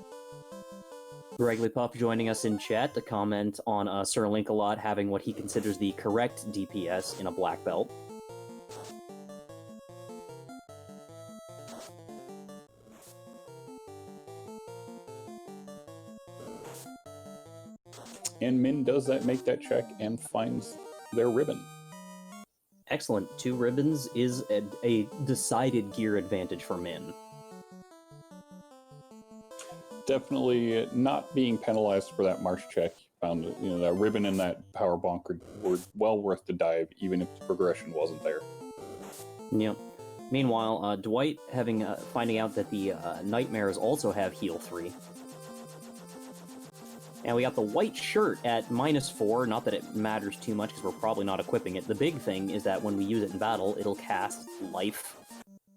A: Reglypuff joining us in chat to comment on Sir Linkalot having what he considers the correct DPS in a black belt.
B: And Min does make that check and finds their ribbon.
A: Excellent. 2 ribbons is a decided gear advantage for Min.
B: Definitely not being penalized for that march check. Found, you know, that ribbon and that power bonk were well worth the dive, even if the progression wasn't there.
A: Yep. Meanwhile, Dwight finding out that the Nightmares also have heal 3. And we got the white shirt at -4, not that it matters too much because we're probably not equipping it. The big thing is that when we use it in battle, it'll cast life.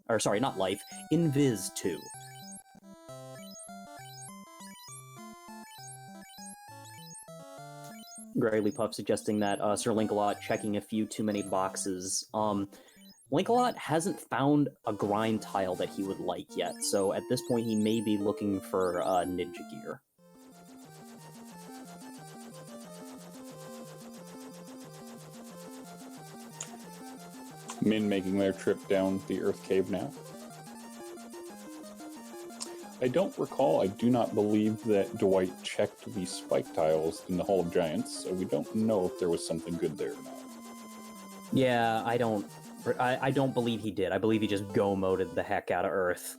A: Or sorry, not life, Invis 2. Greylypuff suggesting that Sir Linkalot checking a few too many boxes. Linkalot hasn't found a grind tile that he would like yet, so at this point he may be looking for ninja gear.
B: Min making their trip down the Earth Cave now. I don't recall, I do not believe that Dwight checked the spike tiles in the Hall of Giants, so we don't know if there was something good there or not.
A: Yeah, I don't believe he did. I believe he just go-moded the heck out of Earth.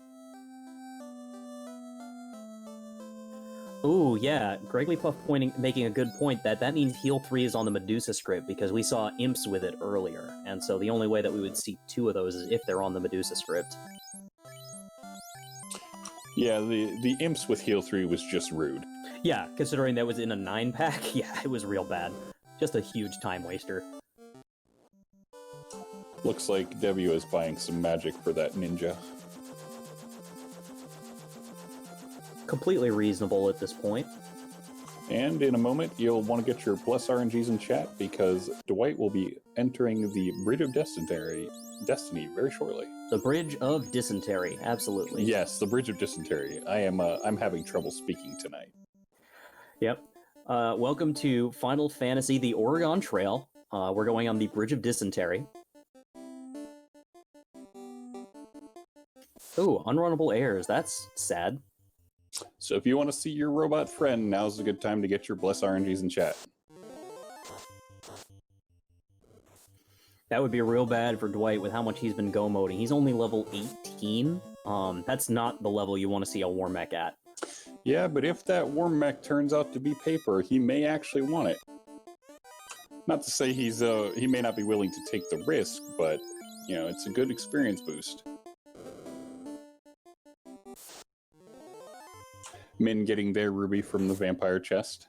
A: Ooh, yeah, Gregory Puff making a good point that means heal 3 is on the Medusa script because we saw imps with it earlier, and so the only way that we would see 2 of those is if they're on the Medusa script.
B: Yeah, the imps with heal 3 was just rude.
A: Yeah, considering that was in a 9-pack, yeah, it was real bad. Just a huge time waster.
B: Looks like Devio is buying some magic for that ninja.
A: Completely reasonable at this point.
B: And in a moment, you'll want to get your Bless RNGs in chat because Dwight will be entering the Bridge of Destiny very shortly.
A: The Bridge of Dysentery, absolutely.
B: Yes, the Bridge of Dysentery. I'm having trouble speaking tonight.
A: Yep. Welcome to Final Fantasy: The Oregon Trail. We're going on the Bridge of Dysentery. Ooh, unrunnable airs. That's sad.
B: So if you want to see your robot friend, now's a good time to get your Bless RNGs in chat.
A: That would be real bad for Dwight with how much he's been go-moding. He's only level 18. That's not the level you want to see a war mech at.
B: Yeah, but if that worm mech turns out to be paper, he may actually want it. Not to say he may not be willing to take the risk, but it's a good experience boost. Min getting their ruby from the vampire chest.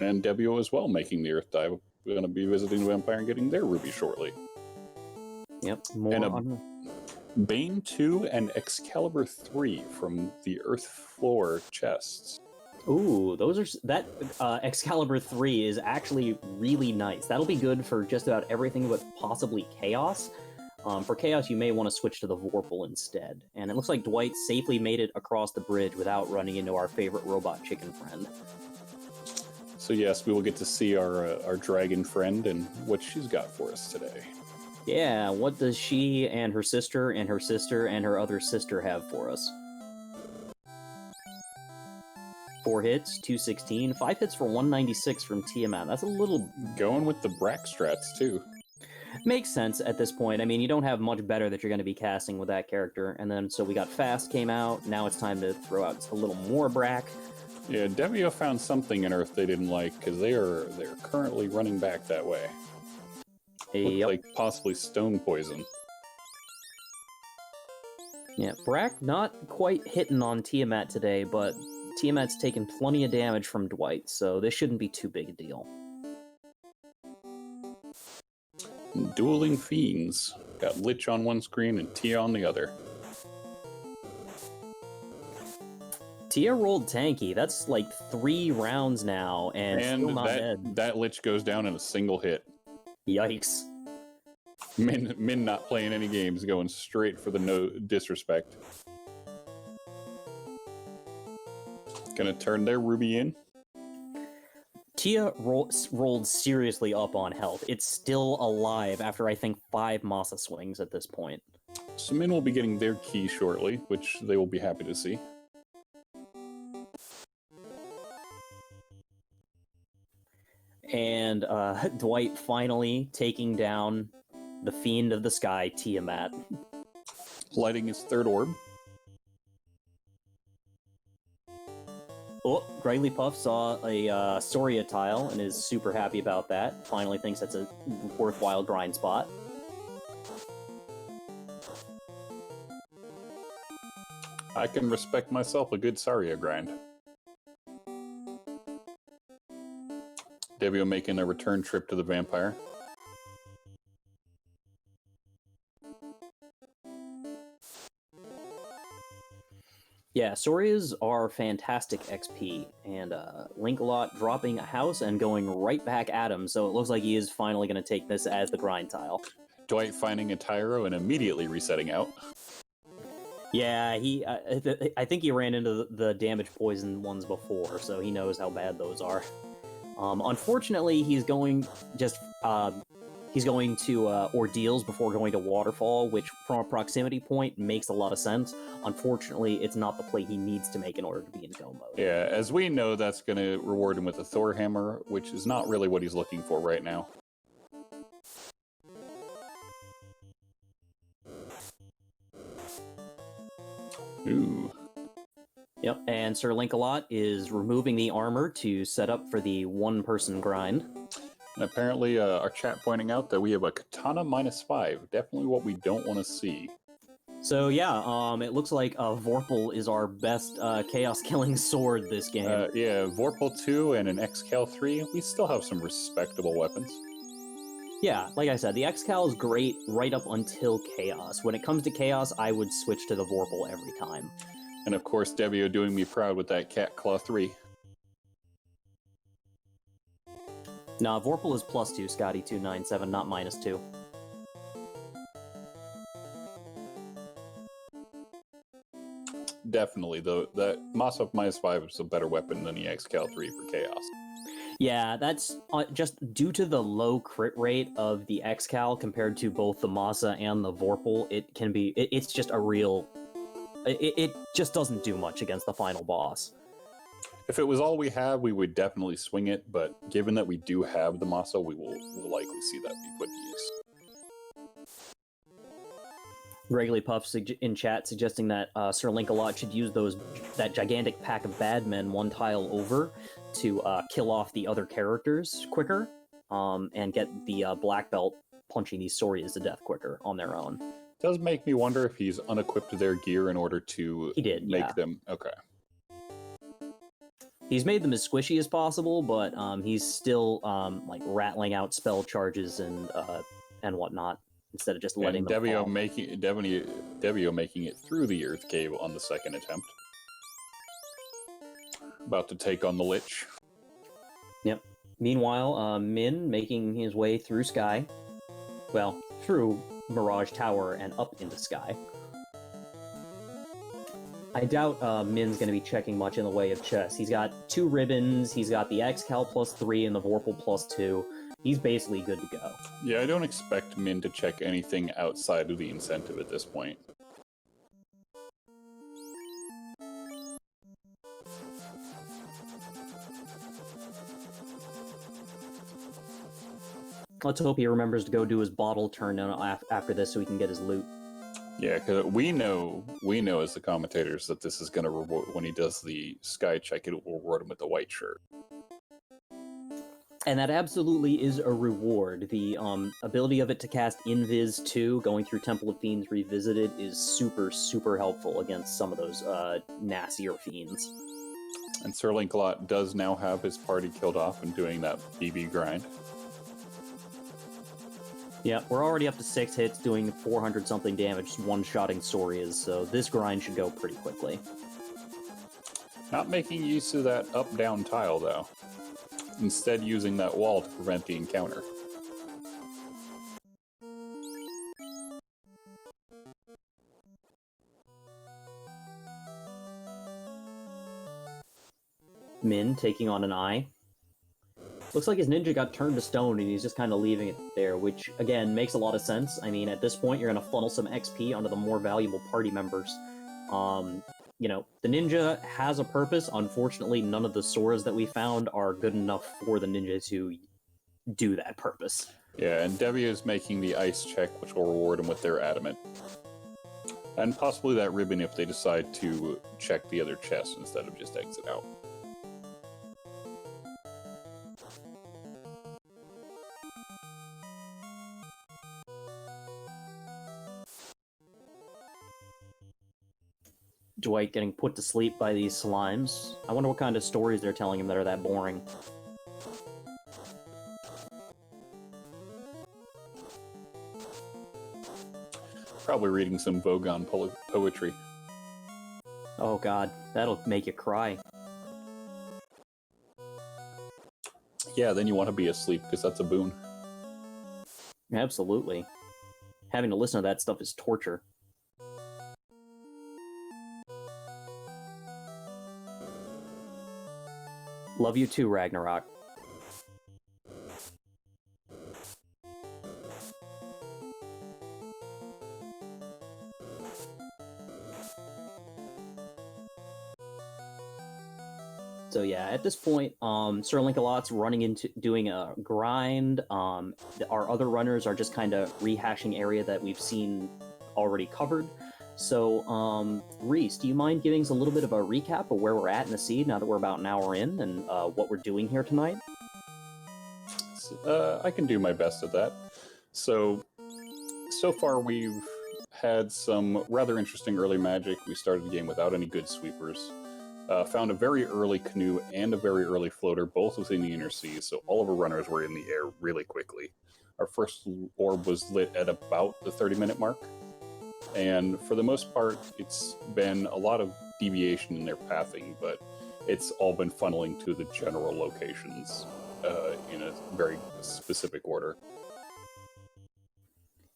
B: And Debio as well making the Earth Dive. We're going to be visiting the vampire and getting their ruby shortly.
A: Yep, more
B: and
A: on...
B: Bane 2 and Excalibur 3 from the Earth Floor chests.
A: Ooh, those are... That Excalibur 3 is actually really nice. That'll be good for just about everything but possibly Chaos. For Chaos, you may want to switch to the Vorpal instead. And it looks like Dwight safely made it across the bridge without running into our favorite robot chicken friend.
B: So yes, we will get to see our dragon friend and what she's got for us today.
A: Yeah, what does she and her sister and her sister and her other sister have for us? 4 hits, 216, 5 hits for 196 from Tiamat. That's a little...
B: Going with the Brack strats, too.
A: Makes sense at this point. I mean, you don't have much better that you're going to be casting with that character. And then, so we got Fast came out. Now it's time to throw out a little more Brack.
B: Yeah, Devio found something in Earth they didn't like, because they're currently running back that way.
A: Yep.
B: Like possibly stone poison.
A: Yeah, Brack not quite hitting on Tiamat today, but Tiamat's taken plenty of damage from Dwight, so this shouldn't be too big a deal.
B: Dueling Fiends. Got Lich on one screen and Tia on the other.
A: Tia rolled tanky. That's like 3 rounds now, and still not dead.
B: That Lich goes down in a single hit.
A: Yikes.
B: Min not playing any games, going straight for the no disrespect. Gonna turn their ruby in.
A: Tia rolled seriously up on health. It's still alive after, I think, 5 Masa swings at this point.
B: So Min will be getting their key shortly, which they will be happy to see.
A: And Dwight finally taking down the Fiend of the Sky, Tiamat.
B: Lighting his 3rd orb.
A: Oh, Gregory Puff saw a Soria tile and is super happy about that. Finally thinks that's a worthwhile grind spot.
B: I can respect myself a good Saria grind. Devio making a return trip to the vampire.
A: Yeah, Sorias are fantastic XP, and Link-a-Lot dropping a house and going right back at him, so it looks like he is finally going to take this as the grind tile.
B: Dwight finding a Tyro and immediately resetting out.
A: Yeah, I think he ran into the damage poison ones before, so he knows how bad those are. Unfortunately, he's going to Ordeals before going to Waterfall, which from a proximity point makes a lot of sense. Unfortunately, it's not the play he needs to make in order to be in go mode.
B: Yeah, as we know, that's going to reward him with a Thor Hammer, which is not really what he's looking for right now. Ooh.
A: Yep, and Sir Link-a-Lot is removing the armor to set up for the one-person grind.
B: And apparently, our chat pointing out that we have a katana -5. Definitely what we don't want to see.
A: So yeah, it looks like Vorpal is our best chaos-killing sword this game.
B: Yeah, Vorpal 2 and an X-Cal 3, we still have some respectable weapons.
A: Yeah, like I said, the X-Cal is great right up until Chaos. When it comes to Chaos, I would switch to the Vorpal every time.
B: And of course, Devio doing me proud with that Cat Claw 3.
A: Nah, Vorpal is +2, Scotty297, not -2.
B: Definitely, though, that Mossop -5 is a better weapon than the X-Cal 3 for Chaos.
A: Yeah, that's just due to the low crit rate of the X-Cal compared to both the Masa and the Vorpal. It's just a real. It just doesn't do much against the final boss.
B: If it was all we have, we would definitely swing it, but given that we do have the Masa, we'll likely see that be put to use.
A: Gregory Puff in chat suggesting that Sir Link-a-Lot should use that gigantic pack of bad men one tile over to kill off the other characters quicker, and get the black belt punching these Sorias to death quicker on their own.
B: Does make me wonder if he's unequipped their gear in order to make them... Okay.
A: He's made them as squishy as possible, but he's still like rattling out spell charges and whatnot instead of just letting them fall.
B: Devio making it through the Earth Cave on the second attempt. About to take on the Lich.
A: Yep. Meanwhile, Min making his way through Sky. Well, through Mirage Tower and up into Sky. I doubt Min's going to be checking much in the way of chess. He's got 2 ribbons, he's got the X-Cal +3 and the Vorpal +2. He's basically good to go.
B: Yeah, I don't expect Min to check anything outside of the incentive at this point.
A: Let's hope he remembers to go do his bottle turn after this so he can get his loot.
B: Yeah, because we know as the commentators that this is going to reward, when he does the Sky check, it will reward him with the white shirt.
A: And that absolutely is a reward. The ability of it to cast Invis 2, going through Temple of Fiends Revisited, is super, super helpful against some of those nastier fiends.
B: And Sir Link-a-Lot does now have his party killed off and doing that BB grind.
A: Yeah, we're already up to 6 hits, doing 400-something damage, one-shotting Sorias, so this grind should go pretty quickly.
B: Not making use of that up-down tile, though. Instead using that wall to prevent the encounter.
A: Min taking on an eye. Looks like his ninja got turned to stone and he's just kind of leaving it there, which, again, makes a lot of sense. I mean, at this point, you're going to funnel some XP onto the more valuable party members. You know, the ninja has a purpose. Unfortunately, none of the Soras that we found are good enough for the ninja to do that purpose.
B: Yeah, and Devia is making the ice check, which will reward him with their adamant. And possibly that ribbon if they decide to check the other chest instead of just exit out.
A: Dwight getting put to sleep by these slimes. I wonder what kind of stories they're telling him that are that boring.
B: Probably reading some Vogon poetry.
A: Oh god, that'll make you cry.
B: Yeah, then you want to be asleep, because that's a boon.
A: Absolutely. Having to listen to that stuff is torture. Love you too, Ragnarok. So yeah, at this point, Sir Link-a-Lot's running into doing a grind. Our other runners are just kind of rehashing area that we've seen already covered. So, Reese, do you mind giving us a little bit of a recap of where we're at in the seed now that we're about an hour in, and what we're doing here tonight?
B: I can do my best at that. So far we've had some rather interesting early magic. We started the game without any good sweepers. Found a very early canoe and a very early floater, both within the inner seas, so all of our runners were in the air really quickly. Our first orb was lit at about the 30-minute mark, and for the most part, it's been a lot of deviation in their pathing, but it's all been funneling to the general locations in a very specific order.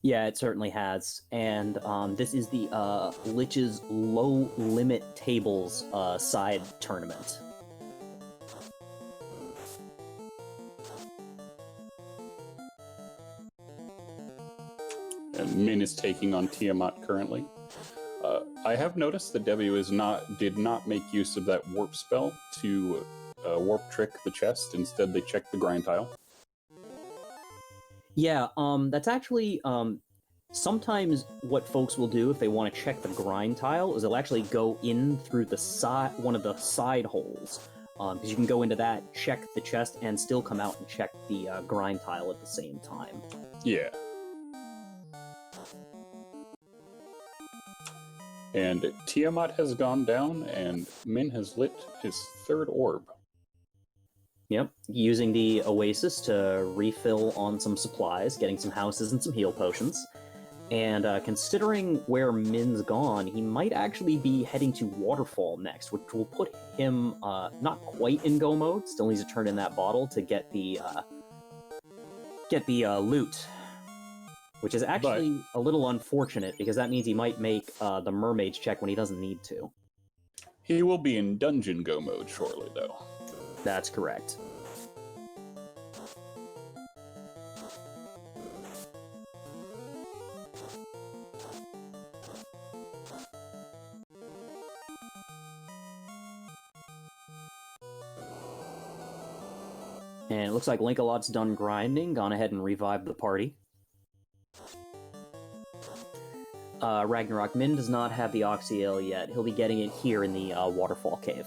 A: Yeah, it certainly has. And this is the Lich's Low Limit Tables side tournament.
B: And Min is taking on Tiamat currently. I have noticed that Devu did not make use of that warp spell to warp trick the chest. Instead, they checked the grind tile.
A: Yeah, that's actually sometimes what folks will do if they want to check the grind tile is they'll actually go in through the one of the side holes, because you can go into that, check the chest, and still come out and check the grind tile at the same time.
B: Yeah. And Tiamat has gone down, and Min has lit his third orb.
A: Yep, using the Oasis to refill on some supplies, getting some houses and some heal potions. And considering where Min's gone, he might actually be heading to Waterfall next, which will put him not quite in go mode. Still needs to turn in that bottle to get the loot, which is actually a little unfortunate because that means he might make the mermaid's check when he doesn't need to.
B: He will be in dungeon go mode shortly, though.
A: That's correct. And it looks like Linkalot's done grinding, gone ahead and revived the party. Ragnarok, Min does not have the Oxyale yet. He'll be getting it here in the Waterfall Cave.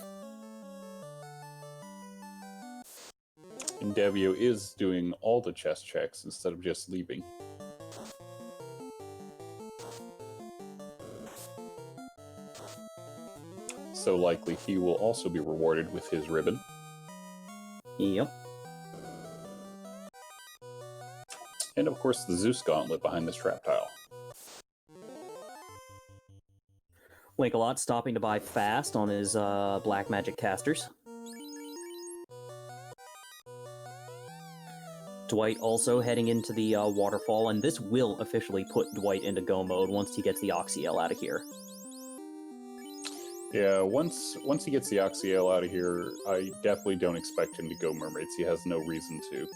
B: And Devio is doing all the chest checks instead of just leaving. So likely he will also be rewarded with his ribbon.
A: Yep.
B: And of course the Zeus gauntlet behind this trap tile.
A: Linkalot stopping to buy fast on his black magic casters. Dwight also heading into the waterfall, and this will officially put Dwight into go mode once he gets the Oxyale out of here.
B: Yeah, once he gets the Oxyale out of here, I definitely don't expect him to go mermaids. He has no reason to.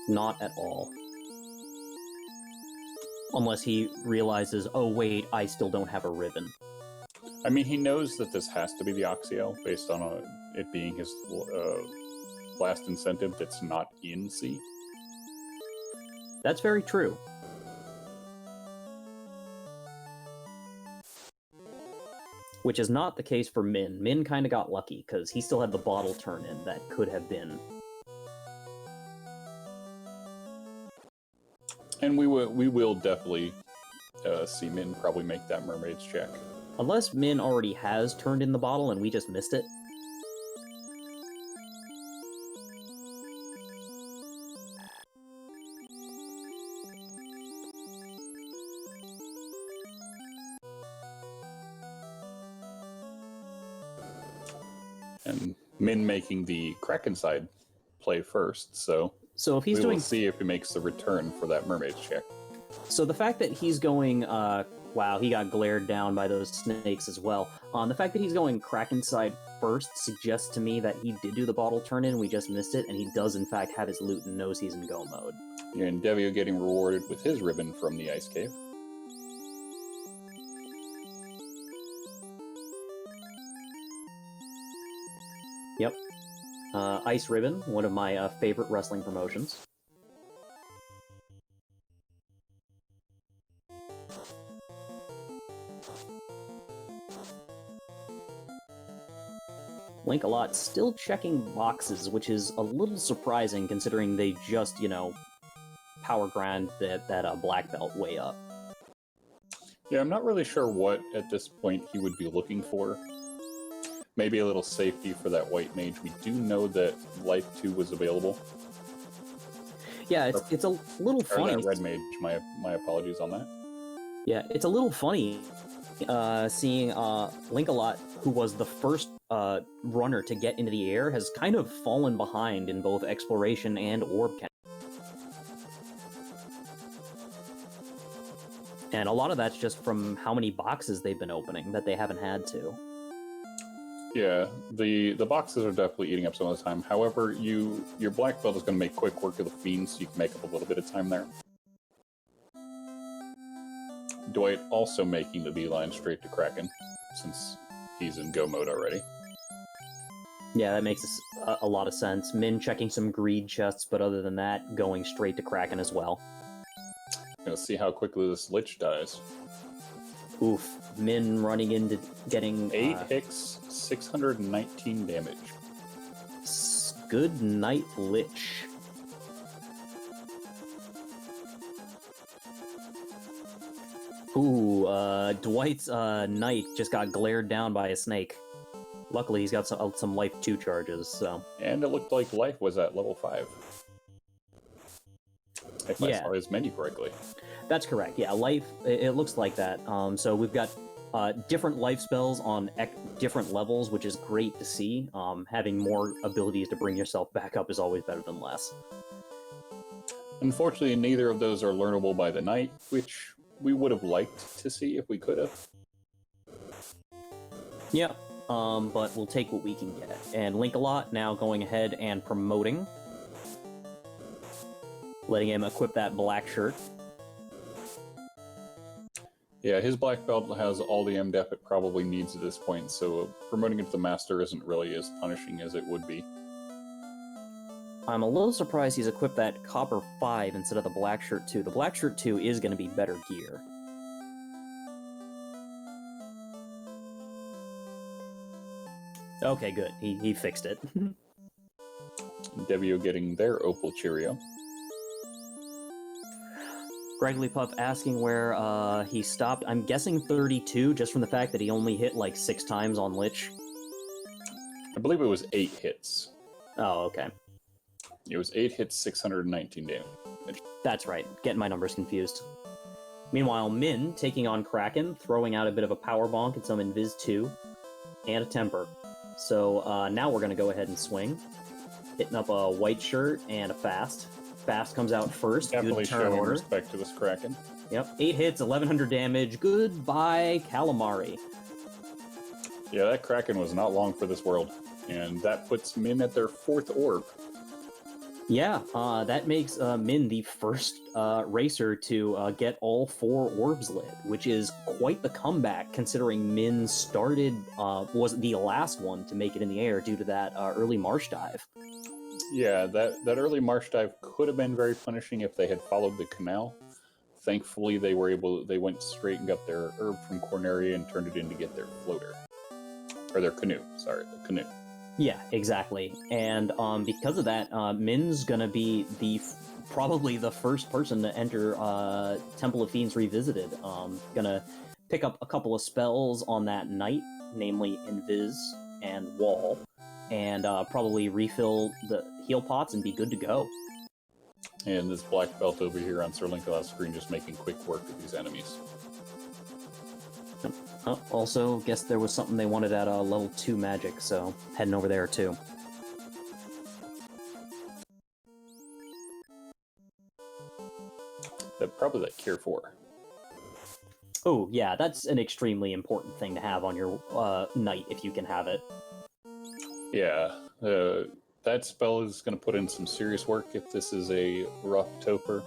A: Not at all. Unless he realizes, oh wait, I still don't have a ribbon.
B: I mean, he knows that this has to be the Oxyale, based on it being his last incentive that's not in C.
A: That's very true. Which is not the case for Min. Min kind of got lucky, because he still had the bottle turn-in that could have been.
B: And we will definitely see Min probably make that mermaid's check.
A: Unless Min already has turned in the bottle and we just missed it.
B: And Min making the Kraken side play first, so
A: if he's
B: we'll see if he makes the return for that mermaid's check.
A: So the fact that he's going, wow, he got glared down by those snakes as well. The fact that he's going Kraken side first suggests to me that he did do the bottle turn-in, we just missed it, and he does in fact have his loot and knows he's in go mode.
B: And Devio getting rewarded with his ribbon from the ice cave.
A: Yep. Ice Ribbon, one of my favorite wrestling promotions. Link-a-Lot still checking boxes, which is a little surprising considering they just, power grind that black belt way up.
B: Yeah, I'm not really sure what, at this point, he would be looking for. Maybe a little safety for that white mage. We do know that Life 2 was available.
A: Yeah, it's a little funny.
B: Or that red mage, my apologies on that.
A: Yeah, it's a little funny seeing Link-a-Lot, who was the first runner to get into the air, has kind of fallen behind in both exploration and orb count. And a lot of that's just from how many boxes they've been opening that they haven't had to.
B: Yeah, the boxes are definitely eating up some of the time. However, your black belt is going to make quick work of the fiend, so you can make up a little bit of time there. Dwight also making the beeline straight to Kraken, since he's in go mode already.
A: Yeah, that makes a lot of sense. Min checking some greed chests, but other than that, going straight to Kraken as well.
B: Gonna see how quickly this Lich dies.
A: Oof. Min running into getting...
B: 8 hits, 619 damage.
A: Good night, Lich. Ooh, Dwight's knight just got glared down by a snake. Luckily, he's got some Life 2 charges, so...
B: And it looked like Life was at level 5. If I saw his menu correctly.
A: That's correct, yeah. Life, it looks like that. So we've got different life spells on different levels, which is great to see. Having more abilities to bring yourself back up is always better than less.
B: Unfortunately, neither of those are learnable by the knight, which we would have liked to see if we could have.
A: Yeah, but we'll take what we can get. And Link-a-Lot now going ahead and promoting. Letting him equip that black shirt.
B: Yeah, his black belt has all the MDEF it probably needs at this point, so promoting it to the master isn't really as punishing as it would be.
A: I'm a little surprised he's equipped that Copper 5 instead of the Black Shirt 2. The Black Shirt 2 is going to be better gear. Okay, good. He fixed it.
B: Devio getting their Opal Cheerio.
A: Gregory Puff asking where he stopped. I'm guessing 32, just from the fact that he only hit like 6 times on Lich.
B: I believe it was 8 hits.
A: Oh, okay.
B: It was 8 hits, 619 damage.
A: That's right. Getting my numbers confused. Meanwhile, Min taking on Kraken, throwing out a bit of a power bonk and some Invis 2, and a temper. So now we're going to go ahead and swing. Hitting up a white shirt and a fast. Fast comes out first.
B: Definitely
A: good turn
B: showing
A: order.
B: Respect to this Kraken.
A: Yep, 8 hits, 1100 damage. Goodbye, Calamari.
B: Yeah, that Kraken was not long for this world. And that puts Min at their 4th orb.
A: Yeah, that makes Min the first racer to get all 4 orbs lit, which is quite the comeback considering Min was the last one to make it in the air due to that early marsh dive.
B: Yeah, that early marsh dive could have been very punishing if they had followed the canal. Thankfully, they went straight and got their herb from Corneria and turned it in to get their floater. Or their canoe, sorry, the canoe.
A: Yeah, exactly. And because of that, Min's gonna be probably the first person to enter Temple of Fiends Revisited. Gonna pick up a couple of spells on that night, namely Invis and Wall, and probably refill the heal pots and be good to go.
B: And this black belt over here on Sir Link-a-Lot's screen just making quick work of these enemies.
A: Also, guess there was something they wanted at level 2 magic, so heading over there too.
B: Probably that Cure 4.
A: Oh, yeah, that's an extremely important thing to have on your knight if you can have it.
B: Yeah, that spell is going to put in some serious work if this is a rough Topher.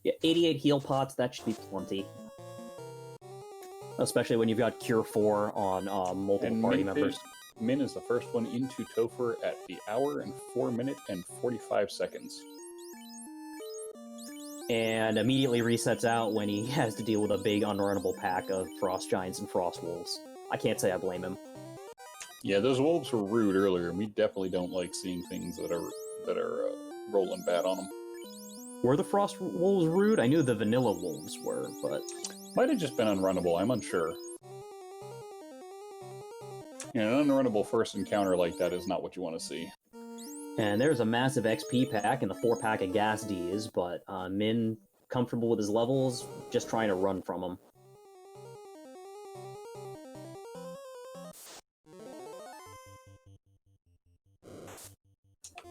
A: Yeah, 88 heal pots, that should be plenty. Especially when you've got Cure 4 on multiple party members.
B: Min is the first one into Topher at the hour and 4 minute and 45 seconds.
A: And immediately resets out when he has to deal with a big unrunnable pack of Frost Giants and Frost Wolves. I can't say I blame him.
B: Yeah, those wolves were rude earlier, and we definitely don't like seeing things that are rolling bad on them.
A: Were the frost wolves rude? I knew the vanilla wolves were, but
B: might have just been unrunnable. I'm unsure. Yeah, an unrunnable first encounter like that is not what you want to see.
A: And there's a massive XP pack and the 4-pack of gas Ds, but Min, comfortable with his levels, just trying to run from them.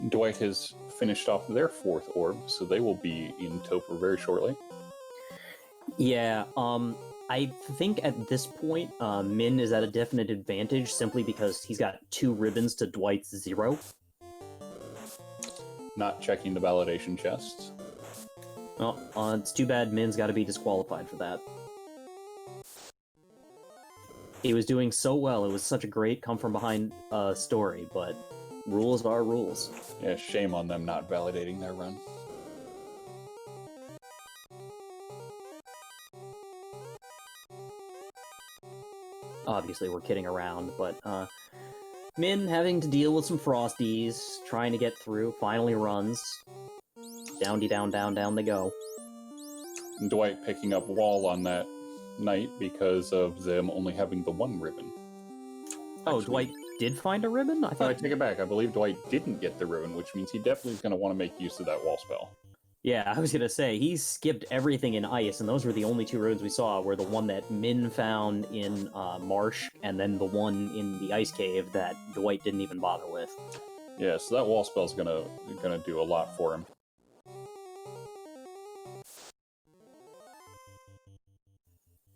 B: Dwight has finished off their 4th orb, so they will be in Topher very shortly.
A: Yeah, I think at this point, Min is at a definite advantage simply because he's got 2 ribbons to Dwight's 0.
B: Not checking the validation chests.
A: Well, it's too bad Min's got to be disqualified for that. He was doing so well, it was such a great come-from-behind story, but rules are rules.
B: Yeah, shame on them not validating their run.
A: Obviously, we're kidding around, but Min having to deal with some Frosties, trying to get through, finally runs. Down, down they go.
B: And Dwight picking up wall on that night because of them only having the 1 ribbon.
A: Oh, actually, Dwight did find a ribbon?
B: I take it back. I believe Dwight didn't get the ribbon, which means he definitely is going to want to make use of that wall spell.
A: Yeah, I was going to say, he skipped everything in ice, and those were the only 2 ribbons we saw, were the one that Min found in Marsh, and then the one in the ice cave that Dwight didn't even bother with.
B: Yeah, so that wall spell's gonna do a lot for him.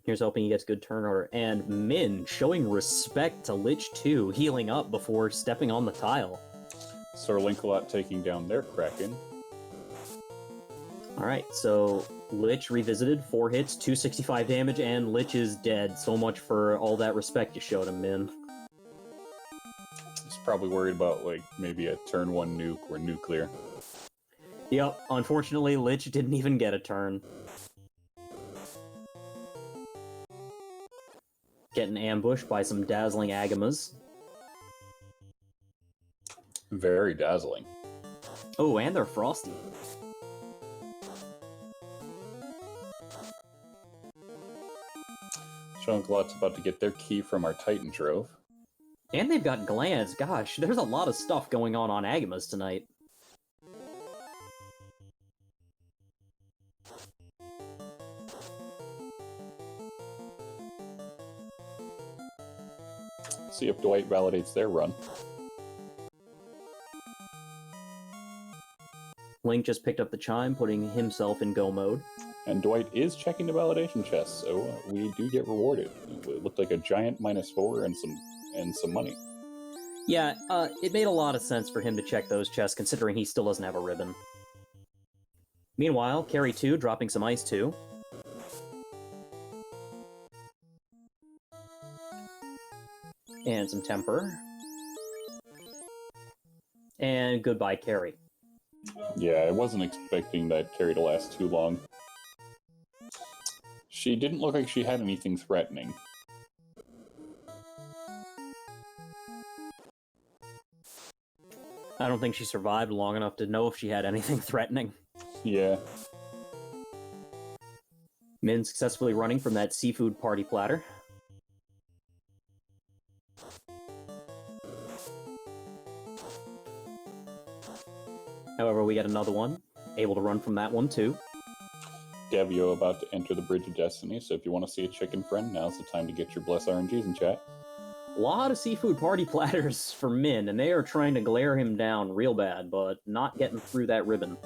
A: Here's hoping he gets good turn order. And Min showing respect to Lich 2, healing up before stepping on the tile.
B: Sir Linkalot taking down their Kraken.
A: Alright, so Lich revisited, 4 hits, 265 damage, and Lich is dead. So much for all that respect you showed him, Min.
B: He's probably worried about, like, maybe a turn 1 nuke or nuclear.
A: Yep, unfortunately, Lich didn't even get a turn. Getting ambushed by some dazzling Agamas.
B: Very dazzling.
A: Oh, and they're frosty.
B: Shunkalot's about to get their key from our Titan Trove.
A: And they've got glands. Gosh, there's a lot of stuff going on Agamas tonight.
B: See if Dwight validates their run.
A: Link just picked up the chime, putting himself in go mode.
B: And Dwight is checking the validation chest, so we do get rewarded. It looked like a giant -4 and some money.
A: Yeah, it made a lot of sense for him to check those chests, considering he still doesn't have a ribbon. Meanwhile, Carry 2 dropping some ice too. And some temper. And goodbye, Carry.
B: Yeah, I wasn't expecting that Carry to last too long. She didn't look like she had anything threatening.
A: I don't think she survived long enough to know if she had anything threatening.
B: Yeah.
A: Min successfully running from that seafood party platter. However, we get another one. Able to run from that one, too.
B: Davio about to enter the Bridge of Destiny, so if you want to see a chicken friend, now's the time to get your bless RNGs in chat.
A: A lot of seafood party platters for Min, and they are trying to glare him down real bad, but not getting through that ribbon.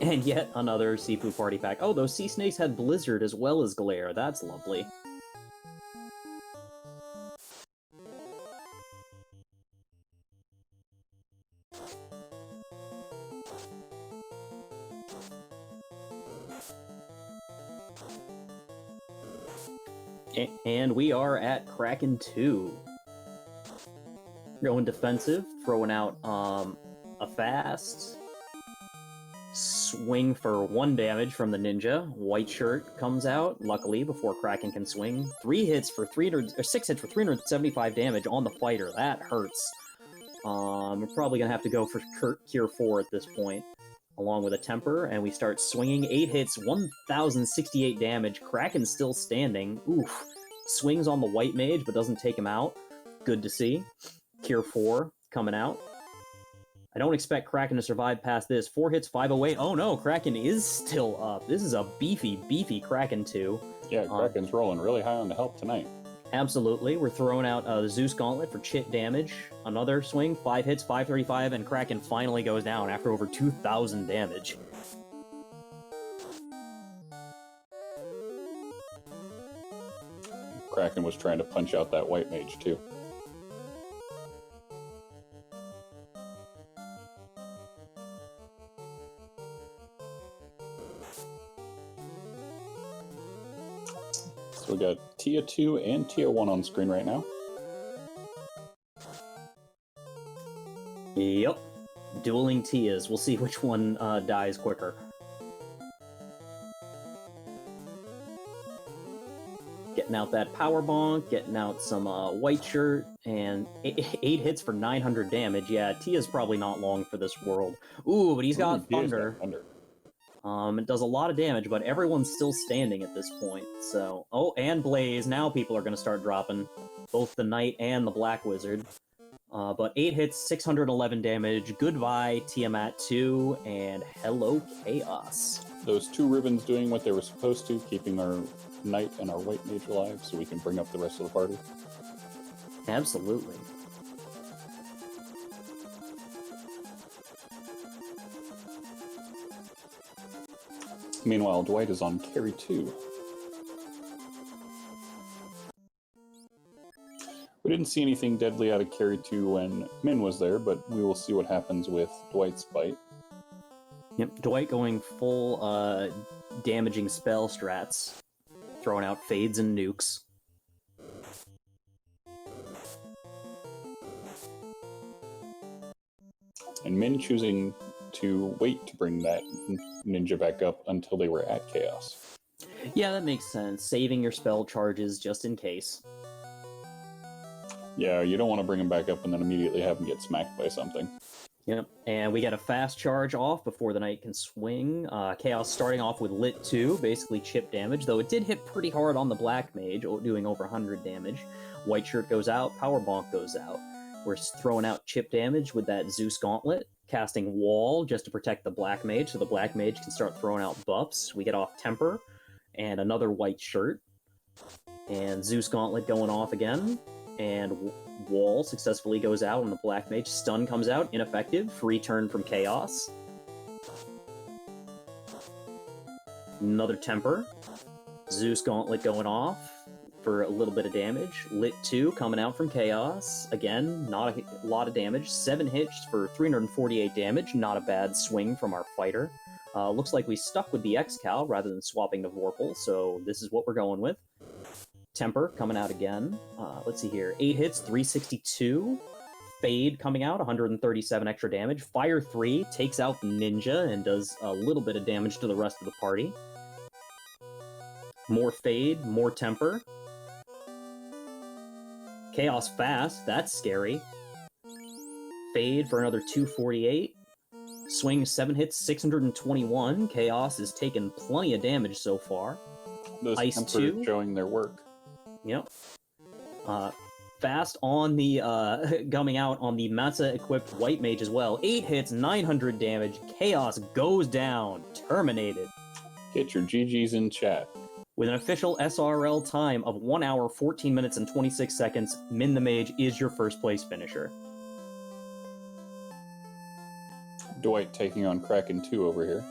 A: And yet another seafood party pack. Oh, those sea snakes had Blizzard as well as Glare. That's lovely. And we are at Kraken 2. Going defensive, throwing out a fast swing for 1 damage from the ninja. White shirt comes out, luckily, before Kraken can swing. 6 hits for 375 damage on the fighter. That hurts. We're probably gonna have to go for Cure 4 at this point, along with a temper, and we start swinging. 8 hits, 1,068 damage. Kraken's still standing. Oof. Swings on the white mage, but doesn't take him out. Good to see. Cure 4 coming out. I don't expect Kraken to survive past this. 4 hits, 508. Oh no, Kraken is still up. This is a beefy Kraken 2.
B: Yeah, Kraken's rolling really high on the health tonight.
A: Absolutely. We're throwing out the Zeus Gauntlet for chip damage. Another swing, 5 hits, 535, and Kraken finally goes down after over 2,000 damage.
B: Kraken was trying to punch out that white mage, too. So we got Tia 2 and Tia 1 on screen right now.
A: Yep. Dueling Tias. We'll see which one dies quicker. Getting out that power bonk, getting out some white shirt, and 8 hits for 900 damage. Yeah, Tia's probably not long for this world. Ooh, but he's got Thunder. It does a lot of damage, but everyone's still standing at this point. So, oh, and Blaze. Now people are going to start dropping both the Knight and the Black Wizard. But 8 hits, 611 damage. Goodbye, Tiamat 2, and hello, Chaos.
B: Those 2 ribbons doing what they were supposed to, keeping our Knight and our white mage alive, so we can bring up the rest of the party.
A: Absolutely.
B: Meanwhile, Dwight is on carry 2. We didn't see anything deadly out of carry 2 when Min was there, but we will see what happens with Dwight's fight.
A: Yep, Dwight going full damaging spell strats, throwing out fades and nukes.
B: And Min choosing to wait to bring that ninja back up until they were at Chaos.
A: Yeah, that makes sense. Saving your spell charges just in case.
B: Yeah, you don't want to bring him back up and then immediately have him get smacked by something.
A: Yep, and we get a fast charge off before the Knight can swing. Chaos starting off with Lit 2, basically chip damage, though it did hit pretty hard on the Black Mage, doing over 100 damage. White Shirt goes out, Power Bonk goes out. We're throwing out chip damage with that Zeus Gauntlet, casting Wall just to protect the Black Mage, so the Black Mage can start throwing out buffs. We get off Temper, and another White Shirt, and Zeus Gauntlet going off again, and Wall successfully goes out, and the Black Mage stun comes out, ineffective, free turn from Chaos. Another Temper, Zeus Gauntlet going off for a little bit of damage. Lit 2 coming out from Chaos. Again, not a lot of damage. 7 hits for 348 damage. Not a bad swing from our fighter. Looks like we stuck with the X-Cal rather than swapping to Vorpal, so this is what we're going with. Temper coming out again. Let's see here. 8 hits, 362. Fade coming out, 137 extra damage. Fire 3 takes out the Ninja and does a little bit of damage to the rest of the party. More Fade, more Temper. Chaos Fast, that's scary. Fade for another 248. Swing 7 hits, 621. Chaos has taken plenty of damage so far.
B: Those
A: Ice
B: Tempers
A: 2.
B: showing their work.
A: Yep. Fast on the, coming out on the Matza-equipped White Mage as well. 8 hits, 900 damage. Chaos goes down. Terminated.
B: Get your GGs in chat.
A: With an official SRL time of 1 hour, 14 minutes, and 26 seconds, Min the Mage is your first place finisher.
B: Dwight taking on Kraken 2 over here.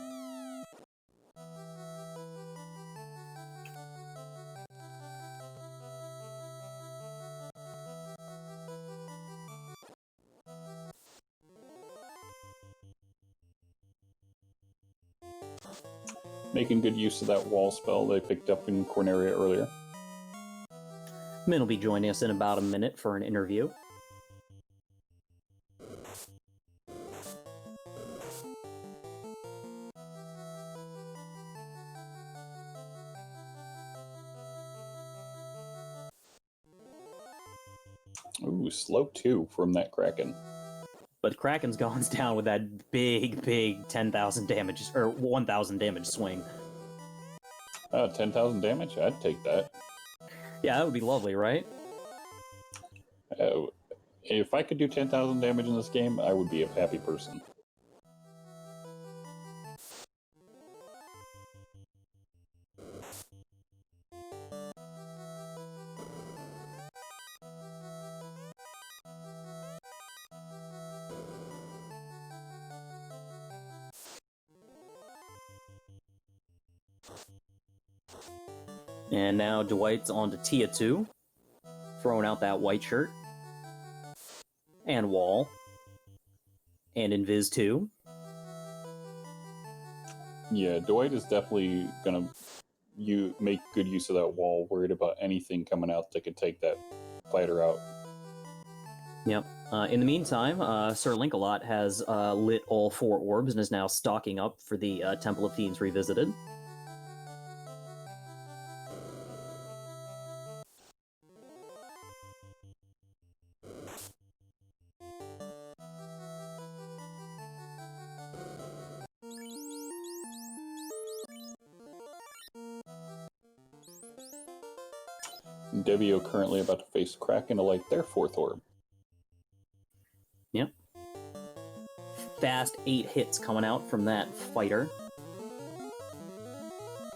B: Making good use of that wall spell they picked up in Corneria earlier.
A: Min will be joining us in about a minute for an interview.
B: Ooh, slow 2 from that Kraken.
A: But Kraken's gone down with that big 10,000 damage, or 1,000 damage swing.
B: 10,000 damage? I'd take that.
A: Yeah, that would be lovely, right?
B: If I could do 10,000 damage in this game, I would be a happy person.
A: And now Dwight's on to Tia 2, throwing out that white shirt. And Wall. And Invis 2.
B: Yeah, Dwight is definitely going to make good use of that wall, worried about anything coming out that could take that fighter out.
A: Yep. In the meantime, Sir Linkalot has lit all 4 orbs and is now stocking up for the Temple of Fiends Revisited.
B: Devio currently about to face Kraken to light their 4th orb.
A: Yep. Fast 8 hits coming out from that fighter.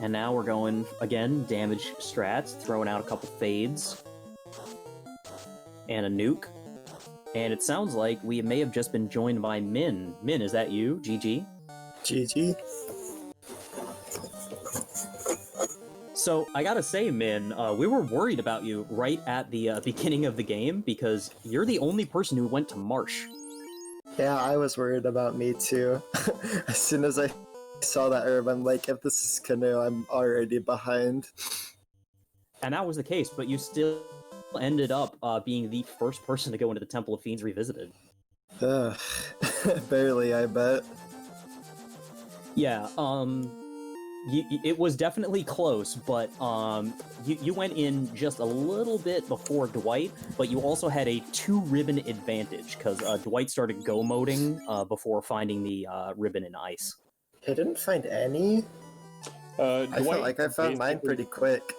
A: And now we're going, again, damage strats, throwing out a couple fades. And a nuke. And it sounds like we may have just been joined by Min. Min, is that you? GG?
C: GG.
A: So, I gotta say, Min, we were worried about you right at the beginning of the game, because you're the only person who went to Marsh.
C: Yeah, I was worried about me too. As soon as I saw that herb, I'm like, if this is Canoe, I'm already behind.
A: And that was the case, but you still ended up being the first person to go into the Temple of Fiends Revisited.
C: Ugh. Barely, I bet.
A: Yeah, it was definitely close, but you went in just a little bit before Dwight, but you also had a 2-ribbon advantage, because Dwight started go-moding before finding the ribbon in ice.
C: I didn't find any. I felt like I found mine pretty quick.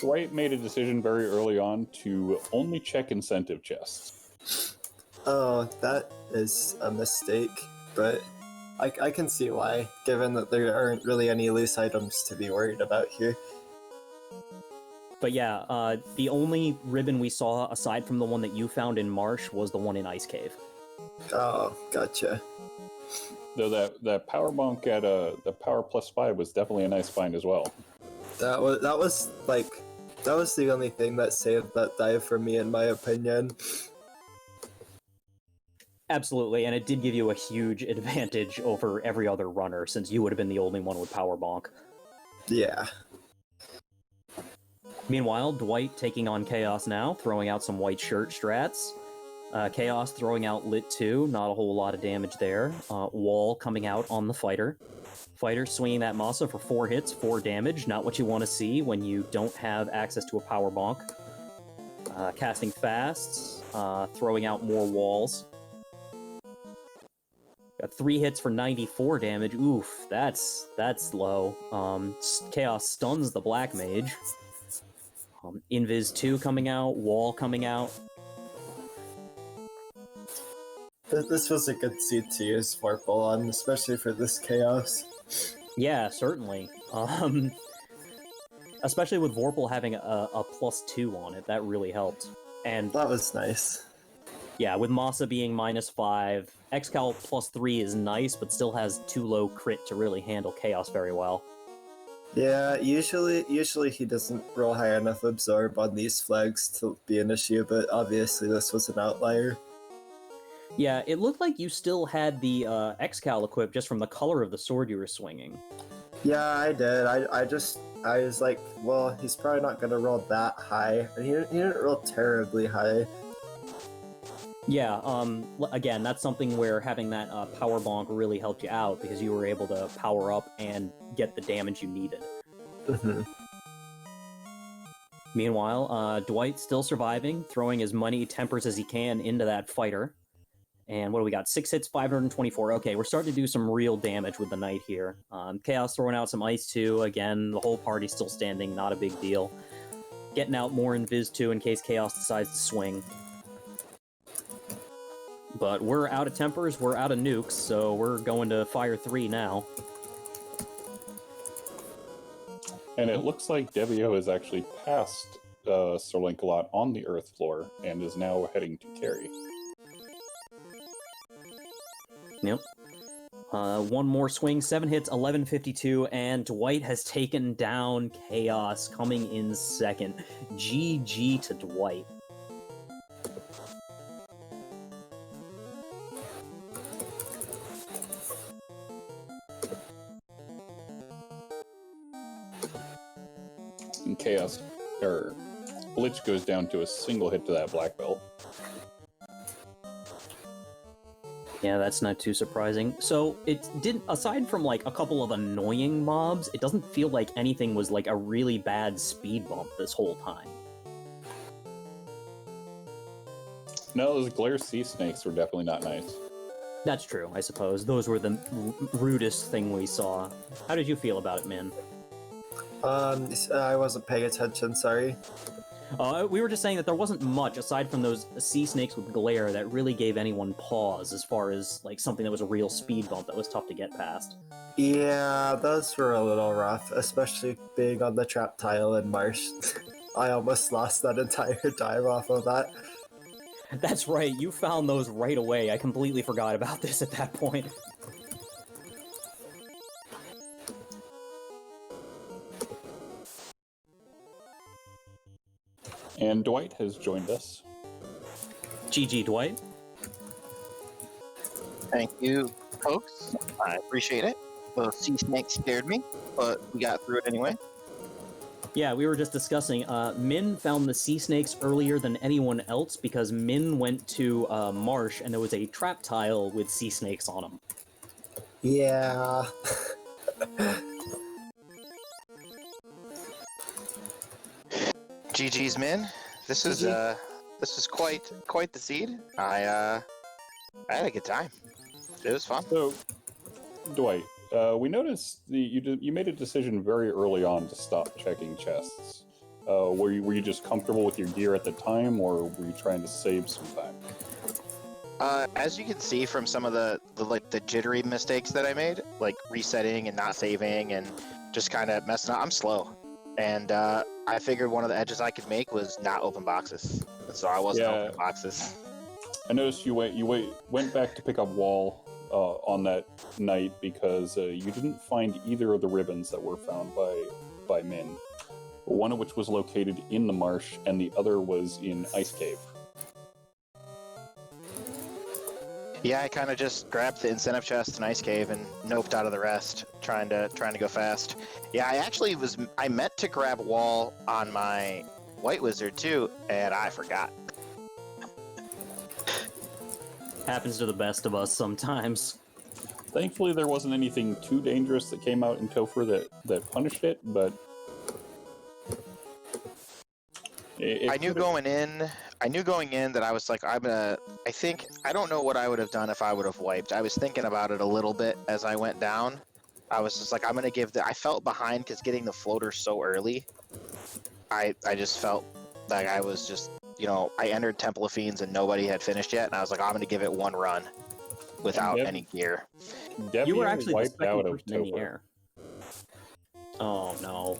B: Dwight made a decision very early on to only check incentive chests.
C: Oh, that is a mistake, but I can see why, given that there aren't really any loose items to be worried about here.
A: But yeah, the only ribbon we saw, aside from the one that you found in Marsh, was the one in Ice Cave.
C: Oh, gotcha.
B: Though that power bonk at the power +5 was definitely a nice find as well.
C: That was the only thing that saved that dive for me, in my opinion.
A: Absolutely, and it did give you a huge advantage over every other runner, since you would have been the only one with power bonk.
C: Yeah.
A: Meanwhile, Dwight taking on Chaos now, throwing out some white shirt strats. Chaos throwing out Lit 2, not a whole lot of damage there. Wall coming out on the fighter. Fighter swinging that Masa for 4 hits, 4 damage, not what you want to see when you don't have access to a power bonk. Casting fast, throwing out more walls. Got 3 hits for 94 damage. Oof, that's low. Chaos stuns the Black Mage. Invis 2 coming out, Wall coming out.
C: This was a good seed to use Vorpal on, especially for this Chaos.
A: Yeah, certainly. Especially with Vorpal having a +2 on it, that really helped. And
C: that was nice.
A: Yeah, with Masa being -5, Excal +3 is nice, but still has too low crit to really handle Chaos very well.
C: Yeah, usually he doesn't roll high enough absorb on these flags to be an issue, but obviously this was an outlier.
A: Yeah, it looked like you still had the Excal equipped just from the color of the sword you were swinging.
C: Yeah, I did. I was like, well, he's probably not going to roll that high. And he didn't roll terribly high.
A: Yeah, again, that's something where having that power bonk really helped you out, because you were able to power up and get the damage you needed.
C: Mm-hmm.
A: Meanwhile, Dwight's still surviving, throwing as many tempers as he can into that fighter. And what do we got? 6 hits, 524. Okay, we're starting to do some real damage with the knight here. Chaos throwing out some ice too. Again, the whole party's still standing, not a big deal. Getting out more Invis too in case Chaos decides to swing. But we're out of tempers, we're out of nukes, so we're going to fire 3 now.
B: And it looks like Devio has actually passed Sir Lancelot on the Earth floor and is now heading to carry.
A: Yep. One more swing, 7 hits, 1152, and Dwight has taken down Chaos, coming in second. GG to Dwight.
B: And Chaos, or Lich goes down to a single hit to that black belt.
A: Yeah, that's not too surprising. So it didn't, aside from like a couple of annoying mobs, it doesn't feel like anything was like a really bad speed bump this whole time.
B: No, those glare sea snakes were definitely not nice.
A: That's true, I suppose. Those were the rudest thing we saw. How did you feel about it, man?
C: I wasn't paying attention, sorry.
A: We were just saying that there wasn't much, aside from those sea snakes with glare, that really gave anyone pause as far as like something that was a real speed bump that was tough to get past.
C: Yeah, those were a little rough, especially being on the trap tile in Marsh. I almost lost that entire time off of that.
A: That's right, you found those right away. I completely forgot about this at that point.
B: And Dwight has joined us.
A: GG, Dwight.
D: Thank you, folks. I appreciate it. Those sea snakes scared me, but we got through it anyway.
A: Yeah, we were just discussing, Min found the sea snakes earlier than anyone else because Min went to Marsh and there was a trap tile with sea snakes on them.
C: Yeah.
D: GG's, Min. This is quite the seed. I had a good time. It was fun.
B: So, Dwight, we noticed you made a decision very early on to stop checking chests. Were you just comfortable with your gear at the time, or were you trying to save some time?
D: As you can see from some of the jittery mistakes that I made, like resetting and not saving and just kind of messing up, I'm slow. And I figured one of the edges I could make was not open boxes. So I wasn't opening boxes.
B: I noticed you went back to pick up wall on that night because you didn't find either of the ribbons that were found by Min. One of which was located in the marsh, and the other was in Ice Cave.
D: Yeah, I kind of just grabbed the incentive chest and Ice Cave and noped out of the rest, trying to go fast. Yeah, I meant to grab wall on my White Wizard too, and I forgot.
A: Happens to the best of us sometimes.
B: Thankfully, there wasn't anything too dangerous that came out in Topher that punished it, but
D: I knew going in that I was like, I don't know what I would have done if I would have wiped. I was thinking about it a little bit as I went down. I was just like, I felt behind because getting the floater so early. I just felt like I was just, I entered Temple of Fiends and nobody had finished yet, and I was like, I'm going to give it one run without any gear.
A: You were actually the
B: wiped
A: second
B: out of
A: person in the
B: Topher.
A: air. Oh no.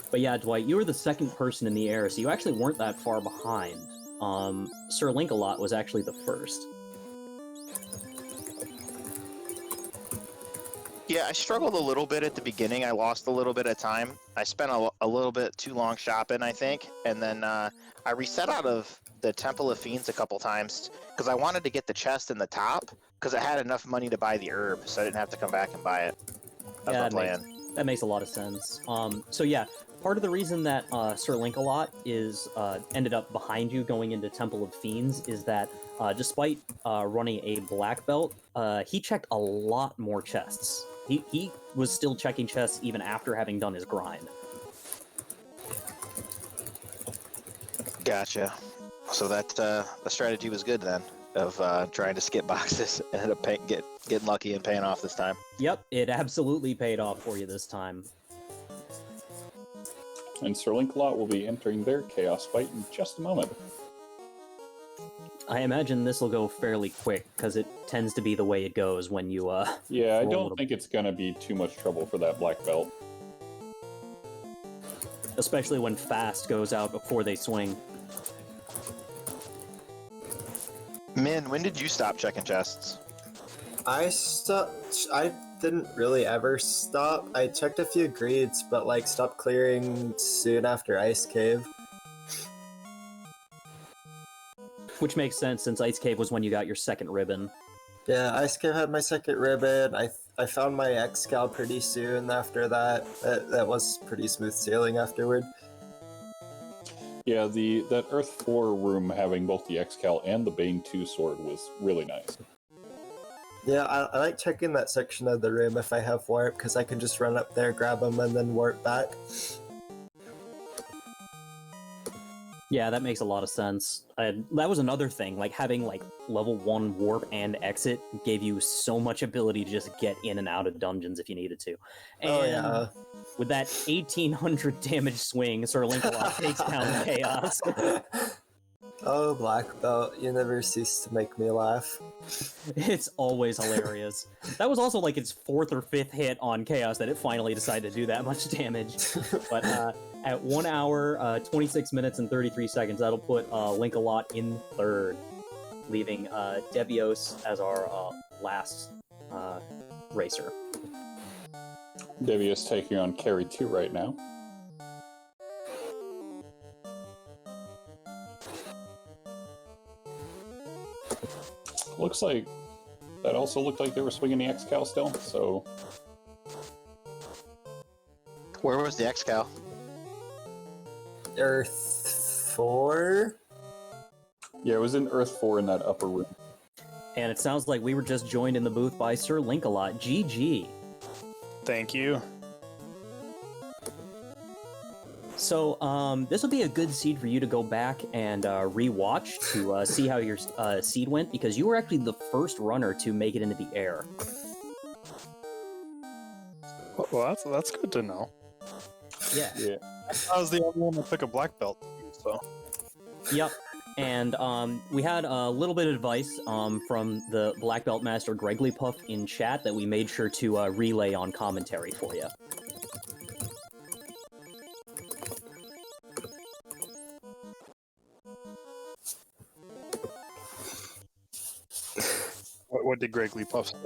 A: But yeah, Dwight, you were the second person in the air, so you actually weren't that far behind. Sir Lancelot was actually the first.
D: Yeah, I struggled a little bit at the beginning. I lost a little bit of time. I spent a little bit too long shopping, I think. And then I reset out of the Temple of Fiends a couple times because I wanted to get the chest in the top because I had enough money to buy the herb, so I didn't have to come back and buy it. That's my plan.
A: That makes a lot of sense. So yeah, part of the reason that Sir Link-a-Lot is ended up behind you going into Temple of Fiends is that despite running a black belt, he checked a lot more chests. He was still checking chests even after having done his grind.
D: Gotcha. So that the strategy was good then, of trying to skip boxes and ended up getting lucky and paying off this time.
A: Yep, it absolutely paid off for you this time.
B: And Sir Link-a-Lot will be entering their Chaos fight in just a moment.
A: I imagine this will go fairly quick, because it tends to be the way it goes when you,
B: Yeah, I don't think it's gonna be too much trouble for that black belt.
A: Especially when fast goes out before they swing.
D: Min, when did you stop checking chests?
C: I didn't really ever stop. I checked a few greeds, but like stopped clearing soon after Ice Cave.
A: Which makes sense, since Ice Cave was when you got your second ribbon.
C: Yeah, Ice Cave had my second ribbon. I found my X-Cal pretty soon after that. That was pretty smooth sailing afterward.
B: Yeah, that Earth 4 room having both the X-Cal and the Bane 2 sword was really nice.
C: Yeah, I like checking that section of the room if I have warp, because I can just run up there, grab them, and then warp back.
A: Yeah, that makes a lot of sense. That was another thing, like having like level 1 warp and exit gave you so much ability to just get in and out of dungeons if you needed to. And
C: Oh yeah.
A: with that 1800 damage swing, Sir Link-a-Lot takes down Chaos.
C: Oh, Black Belt, you never cease to make me laugh.
A: It's always hilarious. That was also like its 4th or 5th hit on Chaos that it finally decided to do that much damage. But at 1 hour, 26 minutes, and 33 seconds, that'll put Link-a-Lot in 3rd, leaving Devios as our last racer.
B: Devious taking on Carry 2 right now. Looks like that also looked like they were swinging the X-Cal still, so...
D: Where was the X-Cal?
C: Earth 4?
B: Yeah, it was in Earth 4 in that upper room.
A: And it sounds like we were just joined in the booth by Sir Link-a-Lot. GG.
E: Thank you.
A: So, this would be a good seed for you to go back and re-watch to see how your seed went, because you were actually the first runner to make it into the air.
E: Well, that's good to know.
A: Yeah.
E: I was the only one that took a black belt, so.
A: Yep. And we had a little bit of advice from the Black Belt Master Gregly Puff in chat that we made sure to relay on commentary for you.
E: What did Gregly Puff say?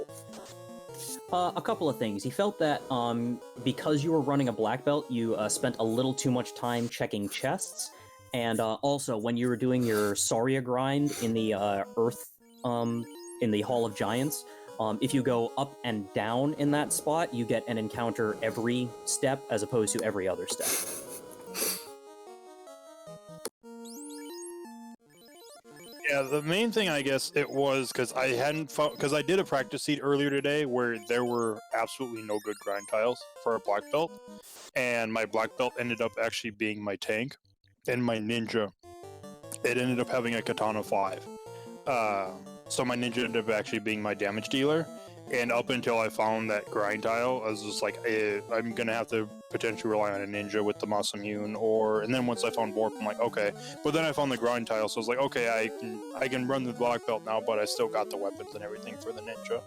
A: A couple of things. He felt that because you were running a black belt, you spent a little too much time checking chests, and also when you were doing your Saria grind in the in the Hall of Giants, if you go up and down in that spot, you get an encounter every step as opposed to every other step.
E: Yeah, the main thing I guess it was because I hadn't found, because I did a practice seed earlier today where there were absolutely no good grind tiles for a black belt, and my black belt ended up actually being my tank, and my ninja, it ended up having a katana 5. So my ninja ended up actually being my damage dealer, and up until I found that grind tile, I was just like, I'm gonna have to potentially rely on a ninja with the Masamune, and then once I found warp, I'm like, okay. But then I found the grind tile, so I was like, okay, I can run the black belt now, but I still got the weapons and everything for the ninja.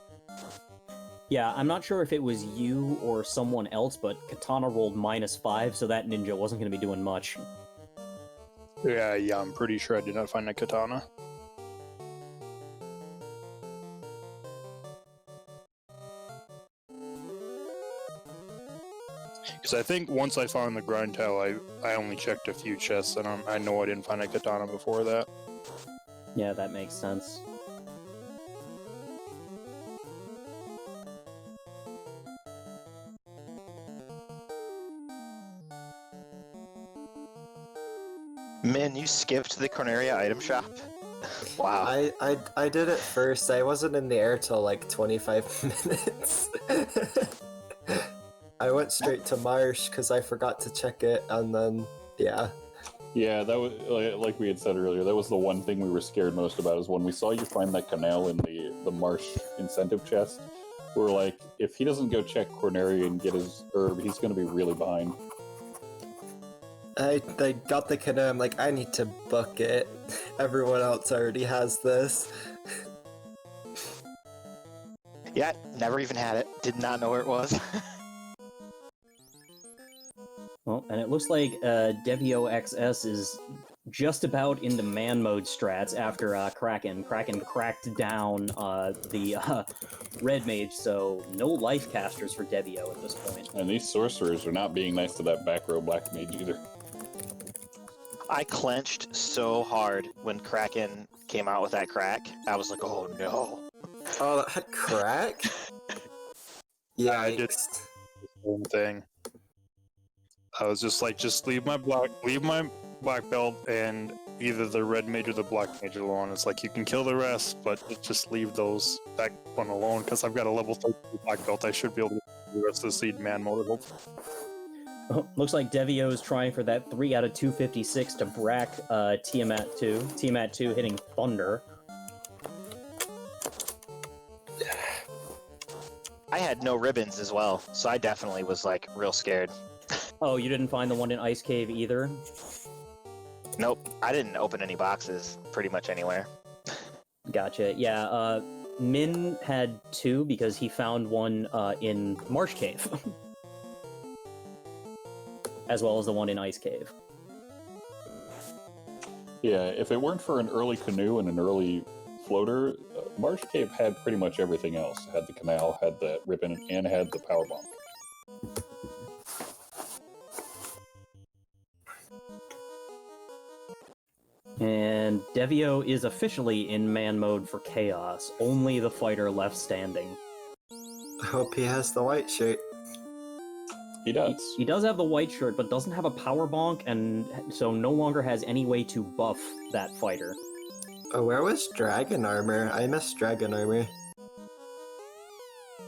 A: Yeah, I'm not sure if it was you or someone else, but Katana rolled -5, so that ninja wasn't going to be doing much.
E: Yeah, I'm pretty sure I did not find a katana. Because I think once I found the grind tile, I only checked a few chests, and I know I didn't find a katana before that.
A: Yeah, that makes sense.
D: Min, you skipped the Corneria item shop? Wow.
C: I did it first. I wasn't in the air till like 25 minutes. I went straight to Marsh because I forgot to check it, and then yeah.
B: Yeah, that was like we had said earlier. That was the one thing we were scared most about. Is when we saw you find that canal in the Marsh incentive chest. We were like, if he doesn't go check Corneria and get his herb, he's going to be really behind.
C: I got the canoe. I'm like, I need to book it. Everyone else already has this.
D: Yeah, never even had it. Did not know where it was.
A: Well, and it looks like Devio XS is just about into man mode strats after Kraken. Kraken cracked down the red mage, so no life casters for Devio at this point.
B: And these sorcerers are not being nice to that back row black mage either.
D: I clenched so hard when Kraken came out with that crack. I was like, oh no.
C: Oh, that had crack? Yeah,
E: I did the same thing. I was just like, just leave my black belt and either the red mage or the black mage alone. It's like you can kill the rest, but just leave that one alone because I've got a level 30 black belt. I should be able to do the rest of the seed man mode, hopefully.
A: Oh, looks like Devio is trying for that 3 out of 256 to brack Tiamat 2. Tiamat 2 hitting Thunder.
D: I had no ribbons as well, so I definitely was like real scared.
A: Oh, you didn't find the one in Ice Cave either?
D: Nope, I didn't open any boxes pretty much anywhere.
A: Gotcha. Yeah, Min had 2 because he found one in Marsh Cave. As well as the one in Ice Cave.
B: Yeah, if it weren't for an early canoe and an early floater, Marsh Cave had pretty much everything else. It had the canal, had the ribbon, and had the power bomb.
A: And Devio is officially in man mode for Chaos. Only the fighter left standing.
C: I hope he has the white shirt.
B: He does.
A: He does have the white shirt, but doesn't have a power bonk, and so no longer has any way to buff that fighter.
C: Oh, where was Dragon Armor? I missed Dragon Armor.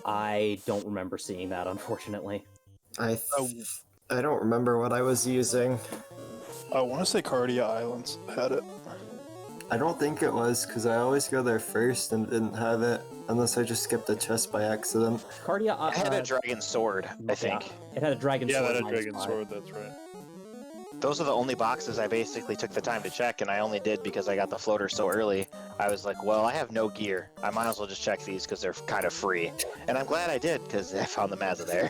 A: I don't remember seeing that, unfortunately.
C: I don't remember what I was using.
E: I want to say Cardia Islands had it.
C: I don't think it was, because I always go there first and didn't have it, unless I just skipped a chest by accident.
A: Cardia...
D: I had a dragon sword, I think.
A: Yeah, it had a dragon sword.
E: Yeah, that had a
A: minus
E: dragon
A: 5.
E: sword, that's right.
D: Those are the only boxes I basically took the time to check, and I only did because I got the floater so early. I was like, well, I have no gear. I might as well just check these because they're kind of free. And I'm glad I did, because I found the Mazza there.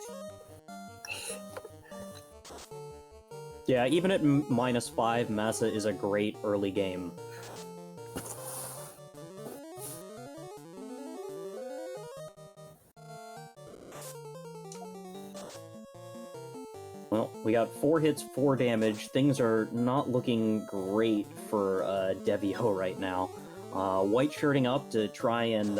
A: Yeah, even at -5, Massa is a great early game. Well, we got 4 hits, 4 damage. Things are not looking great for Devio right now. White shirting up to try and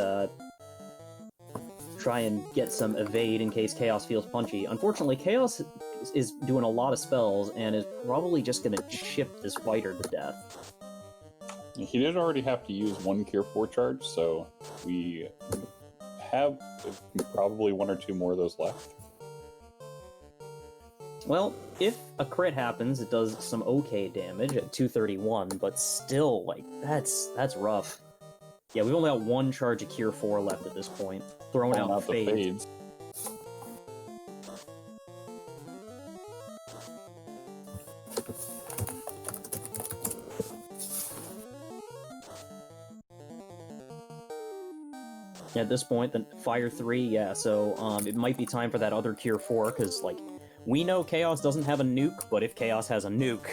A: get some evade in case Chaos feels punchy. Unfortunately, Chaos is doing a lot of spells and is probably just going to chip this fighter to death.
B: He did already have to use 1 Cure 4 charge, so we have probably 1 or 2 more of those left.
A: Well, if a crit happens, it does some okay damage at 231, but still, like, that's rough. Yeah, we've only got 1 charge of Cure 4 left at this point. Throwing out
B: the fades.
A: At this point, the Fire 3, yeah, so it might be time for that other Cure 4, because, like, we know Chaos doesn't have a nuke, but if Chaos has a nuke,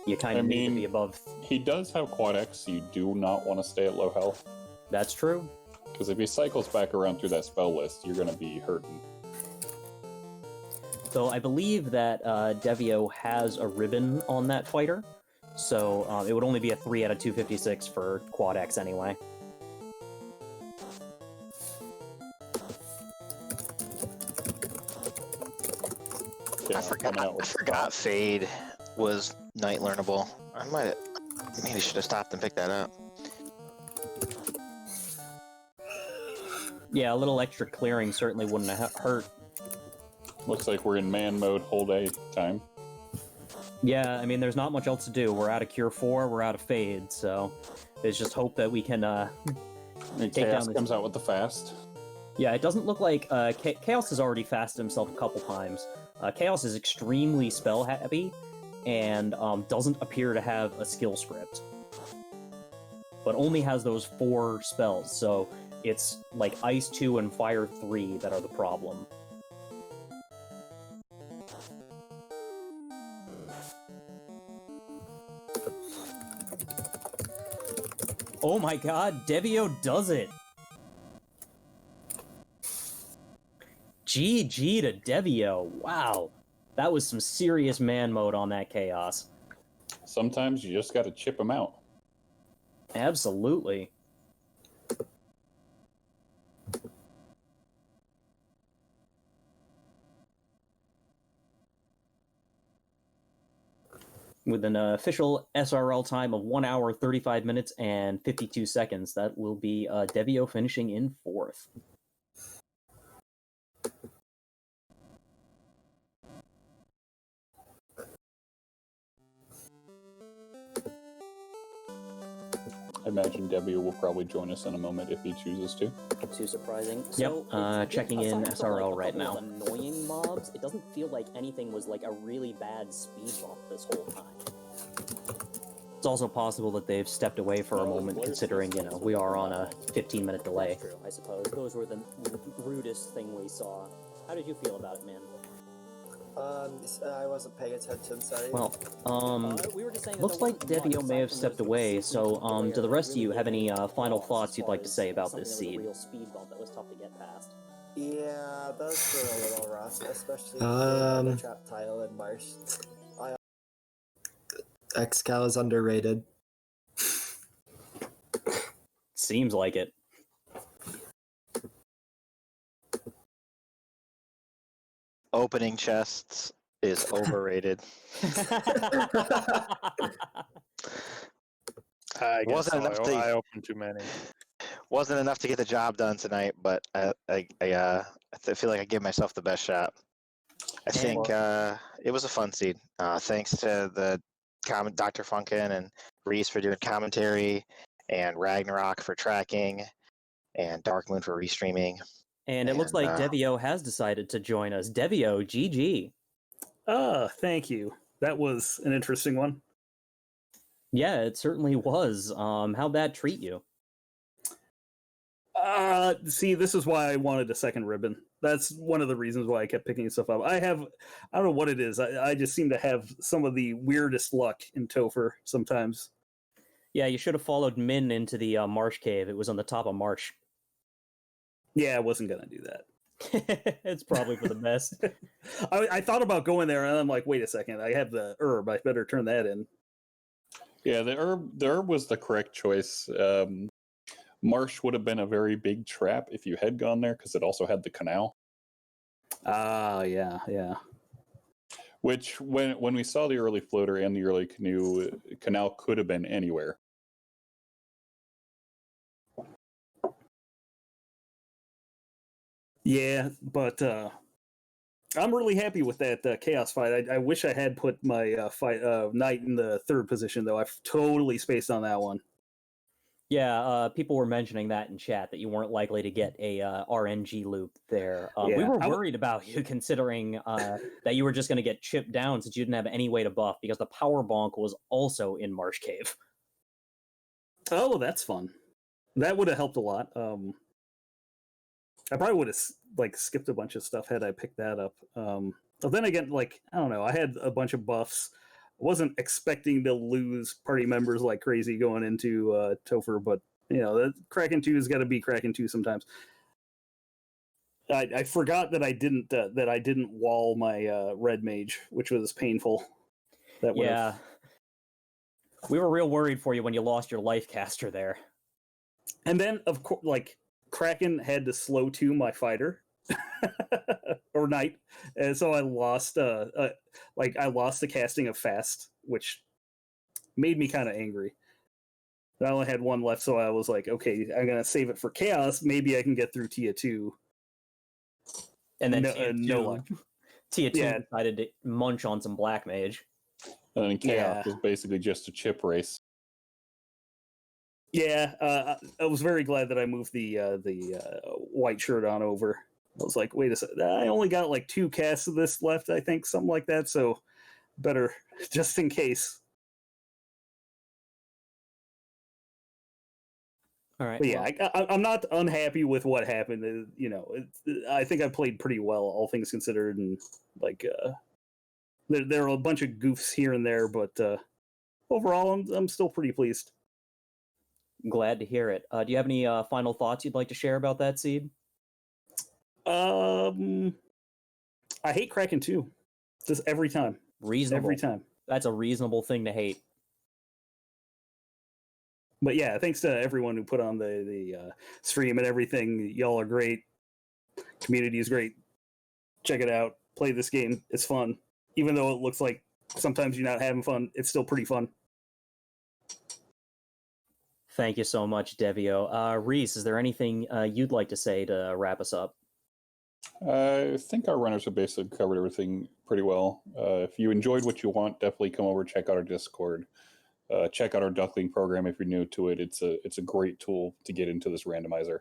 A: you kind of need to be above...
B: He does have Quad X, so you do not want to stay at low health.
A: That's true.
B: Because if he cycles back around through that spell list, you're going to be hurting.
A: So I believe that Devio has a ribbon on that fighter, so it would only be a 3 out of 256 for Quad X anyway.
D: I forgot Fade was Night learnable. Maybe should have stopped and picked that up.
A: Yeah, a little extra clearing certainly wouldn't have hurt.
B: Looks like we're in man mode whole day time.
A: Yeah, I mean, there's not much else to do. We're out of Cure 4, we're out of Fade, so there's just hope that we can take
B: Chaos
A: down
B: comes out with the fast.
A: Yeah, it doesn't look like Chaos has already fasted himself a couple times. Chaos is extremely spell heavy and doesn't appear to have a skill script, but only has those 4 spells. So it's like Ice 2 and Fire 3 that are the problem. Oh my god, Devio does it! GG to Devio. Wow. That was some serious man mode on that Chaos.
B: Sometimes you just gotta chip them out.
A: Absolutely. With an official SRL time of 1 hour, 35 minutes, and 52 seconds, that will be Devio finishing in 4th.
B: I imagine Debbie will probably join us in a moment if he chooses to.
A: Too surprising. Yep, checking in SRL right now.
F: Annoying mobs, it doesn't feel like anything was like a really bad speed bump this whole time.
A: It's also possible that they've stepped away for a moment, considering, you know, we are on a 15-minute delay.
F: That's true, I suppose. Those were the rudest thing we saw. How did you feel about it, man?
C: I wasn't paying attention, sorry.
A: Well,
F: We were just saying
A: looks like Devio may have stepped away, so, do the rest of you have any final thoughts you'd like to say about this seed?
F: A real speed bump that was tough to get past.
C: Yeah, those were a little rough, especially the trap tile and Marsh. Excal is underrated.
A: Seems like it.
D: Opening chests is overrated.
E: I guess
D: Wasn't enough to-
E: I opened too many.
D: Wasn't enough to get the job done tonight, but I feel like I gave myself the best shot. I think it was a fun seed. Thanks to the Dr. Funkin and Reese for doing commentary, and Ragnarok for tracking, and Darkmoon for restreaming.
A: And it looks like Devio has decided to join us. Devio, GG.
G: Thank you. That was an interesting one.
A: Yeah, it certainly was. How'd that treat you?
G: See, this is why I wanted a second ribbon. That's one of the reasons why I kept picking stuff up. I don't know what it is. I just seem to have some of the weirdest luck in Topher sometimes.
A: Yeah, you should have followed Min into the Marsh Cave. It was on the top of Marsh.
G: Yeah, I wasn't going to do that.
A: It's probably for the best.
G: I thought about going there, and I'm like, wait a second. I have the herb. I better turn that in.
B: Yeah, the herb was the correct choice. Marsh would have been a very big trap if you had gone there, because it also had the canal.
G: Yeah.
B: Which, when we saw the early floater and the early canoe, canal could have been anywhere.
G: Yeah, but I'm really happy with that chaos fight. I wish I had put my knight in the 3rd position, though. I've totally spaced on that one.
A: Yeah, people were mentioning that in chat, that you weren't likely to get a RNG loop there.
G: Yeah,
A: we were worried about you, considering that you were just going to get chipped down since you didn't have any way to buff, because the power bonk was also in Marsh Cave.
G: Oh, that's fun. That would have helped a lot. I probably would have skipped a bunch of stuff had I picked that up. But then again, I don't know. I had a bunch of buffs. I wasn't expecting to lose party members like crazy going into Topher, but that Kraken 2 has got to be Kraken 2 sometimes. I forgot that I didn't wall my red mage, which was painful.
A: Yeah, we were real worried for you when you lost your life caster there.
G: And then, of course, Kraken had to slow to my fighter or knight, and so I lost. I lost the casting of fast, which made me kind of angry. I only had one left, so I was like, okay, I'm gonna save it for chaos. Maybe I can get through Tia 2.
A: And then
G: no luck.
A: Tia 2 decided to munch on some Black Mage.
B: And then chaos was basically just a chip race.
G: Yeah, I was very glad that I moved the white shirt on over. I was like, wait a second, I only got like 2 casts of this left, I think, something like that, so better, just in case.
A: All right.
G: But yeah, I'm not unhappy with what happened. You know, I think I played pretty well, all things considered, and like there are a bunch of goofs here and there, but overall, I'm still pretty pleased.
A: Glad to hear it. Do you have any final thoughts you'd like to share about that, Seed?
G: I hate Kraken 2. Just every time.
A: Reasonable.
G: Every time.
A: That's a reasonable thing to hate.
G: But yeah, thanks to everyone who put on the stream and everything. Y'all are great. Community is great. Check it out. Play this game. It's fun. Even though it looks like sometimes you're not having fun, it's still pretty fun.
A: Thank you so much, Devio. Reese, is there anything you'd like to say to wrap us up?
B: I think our runners have basically covered everything pretty well. If you enjoyed what you want, definitely come over, check out our Discord. Check out our Duckling program if you're new to it. It's a great tool to get into this randomizer.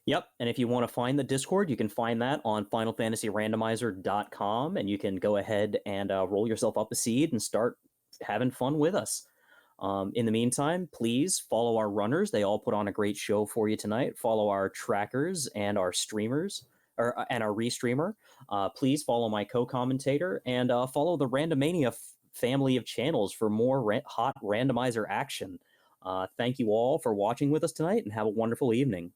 A: Yep, and if you want to find the Discord, you can find that on FinalFantasyRandomizer.com, and you can go ahead and roll yourself up a seed and start having fun with us. In the meantime, please follow our runners. They all put on a great show for you tonight. Follow our trackers and our streamers, and our restreamer. Please follow my co-commentator, and follow the Randomania family of channels for more hot randomizer action. Thank you all for watching with us tonight, and have a wonderful evening.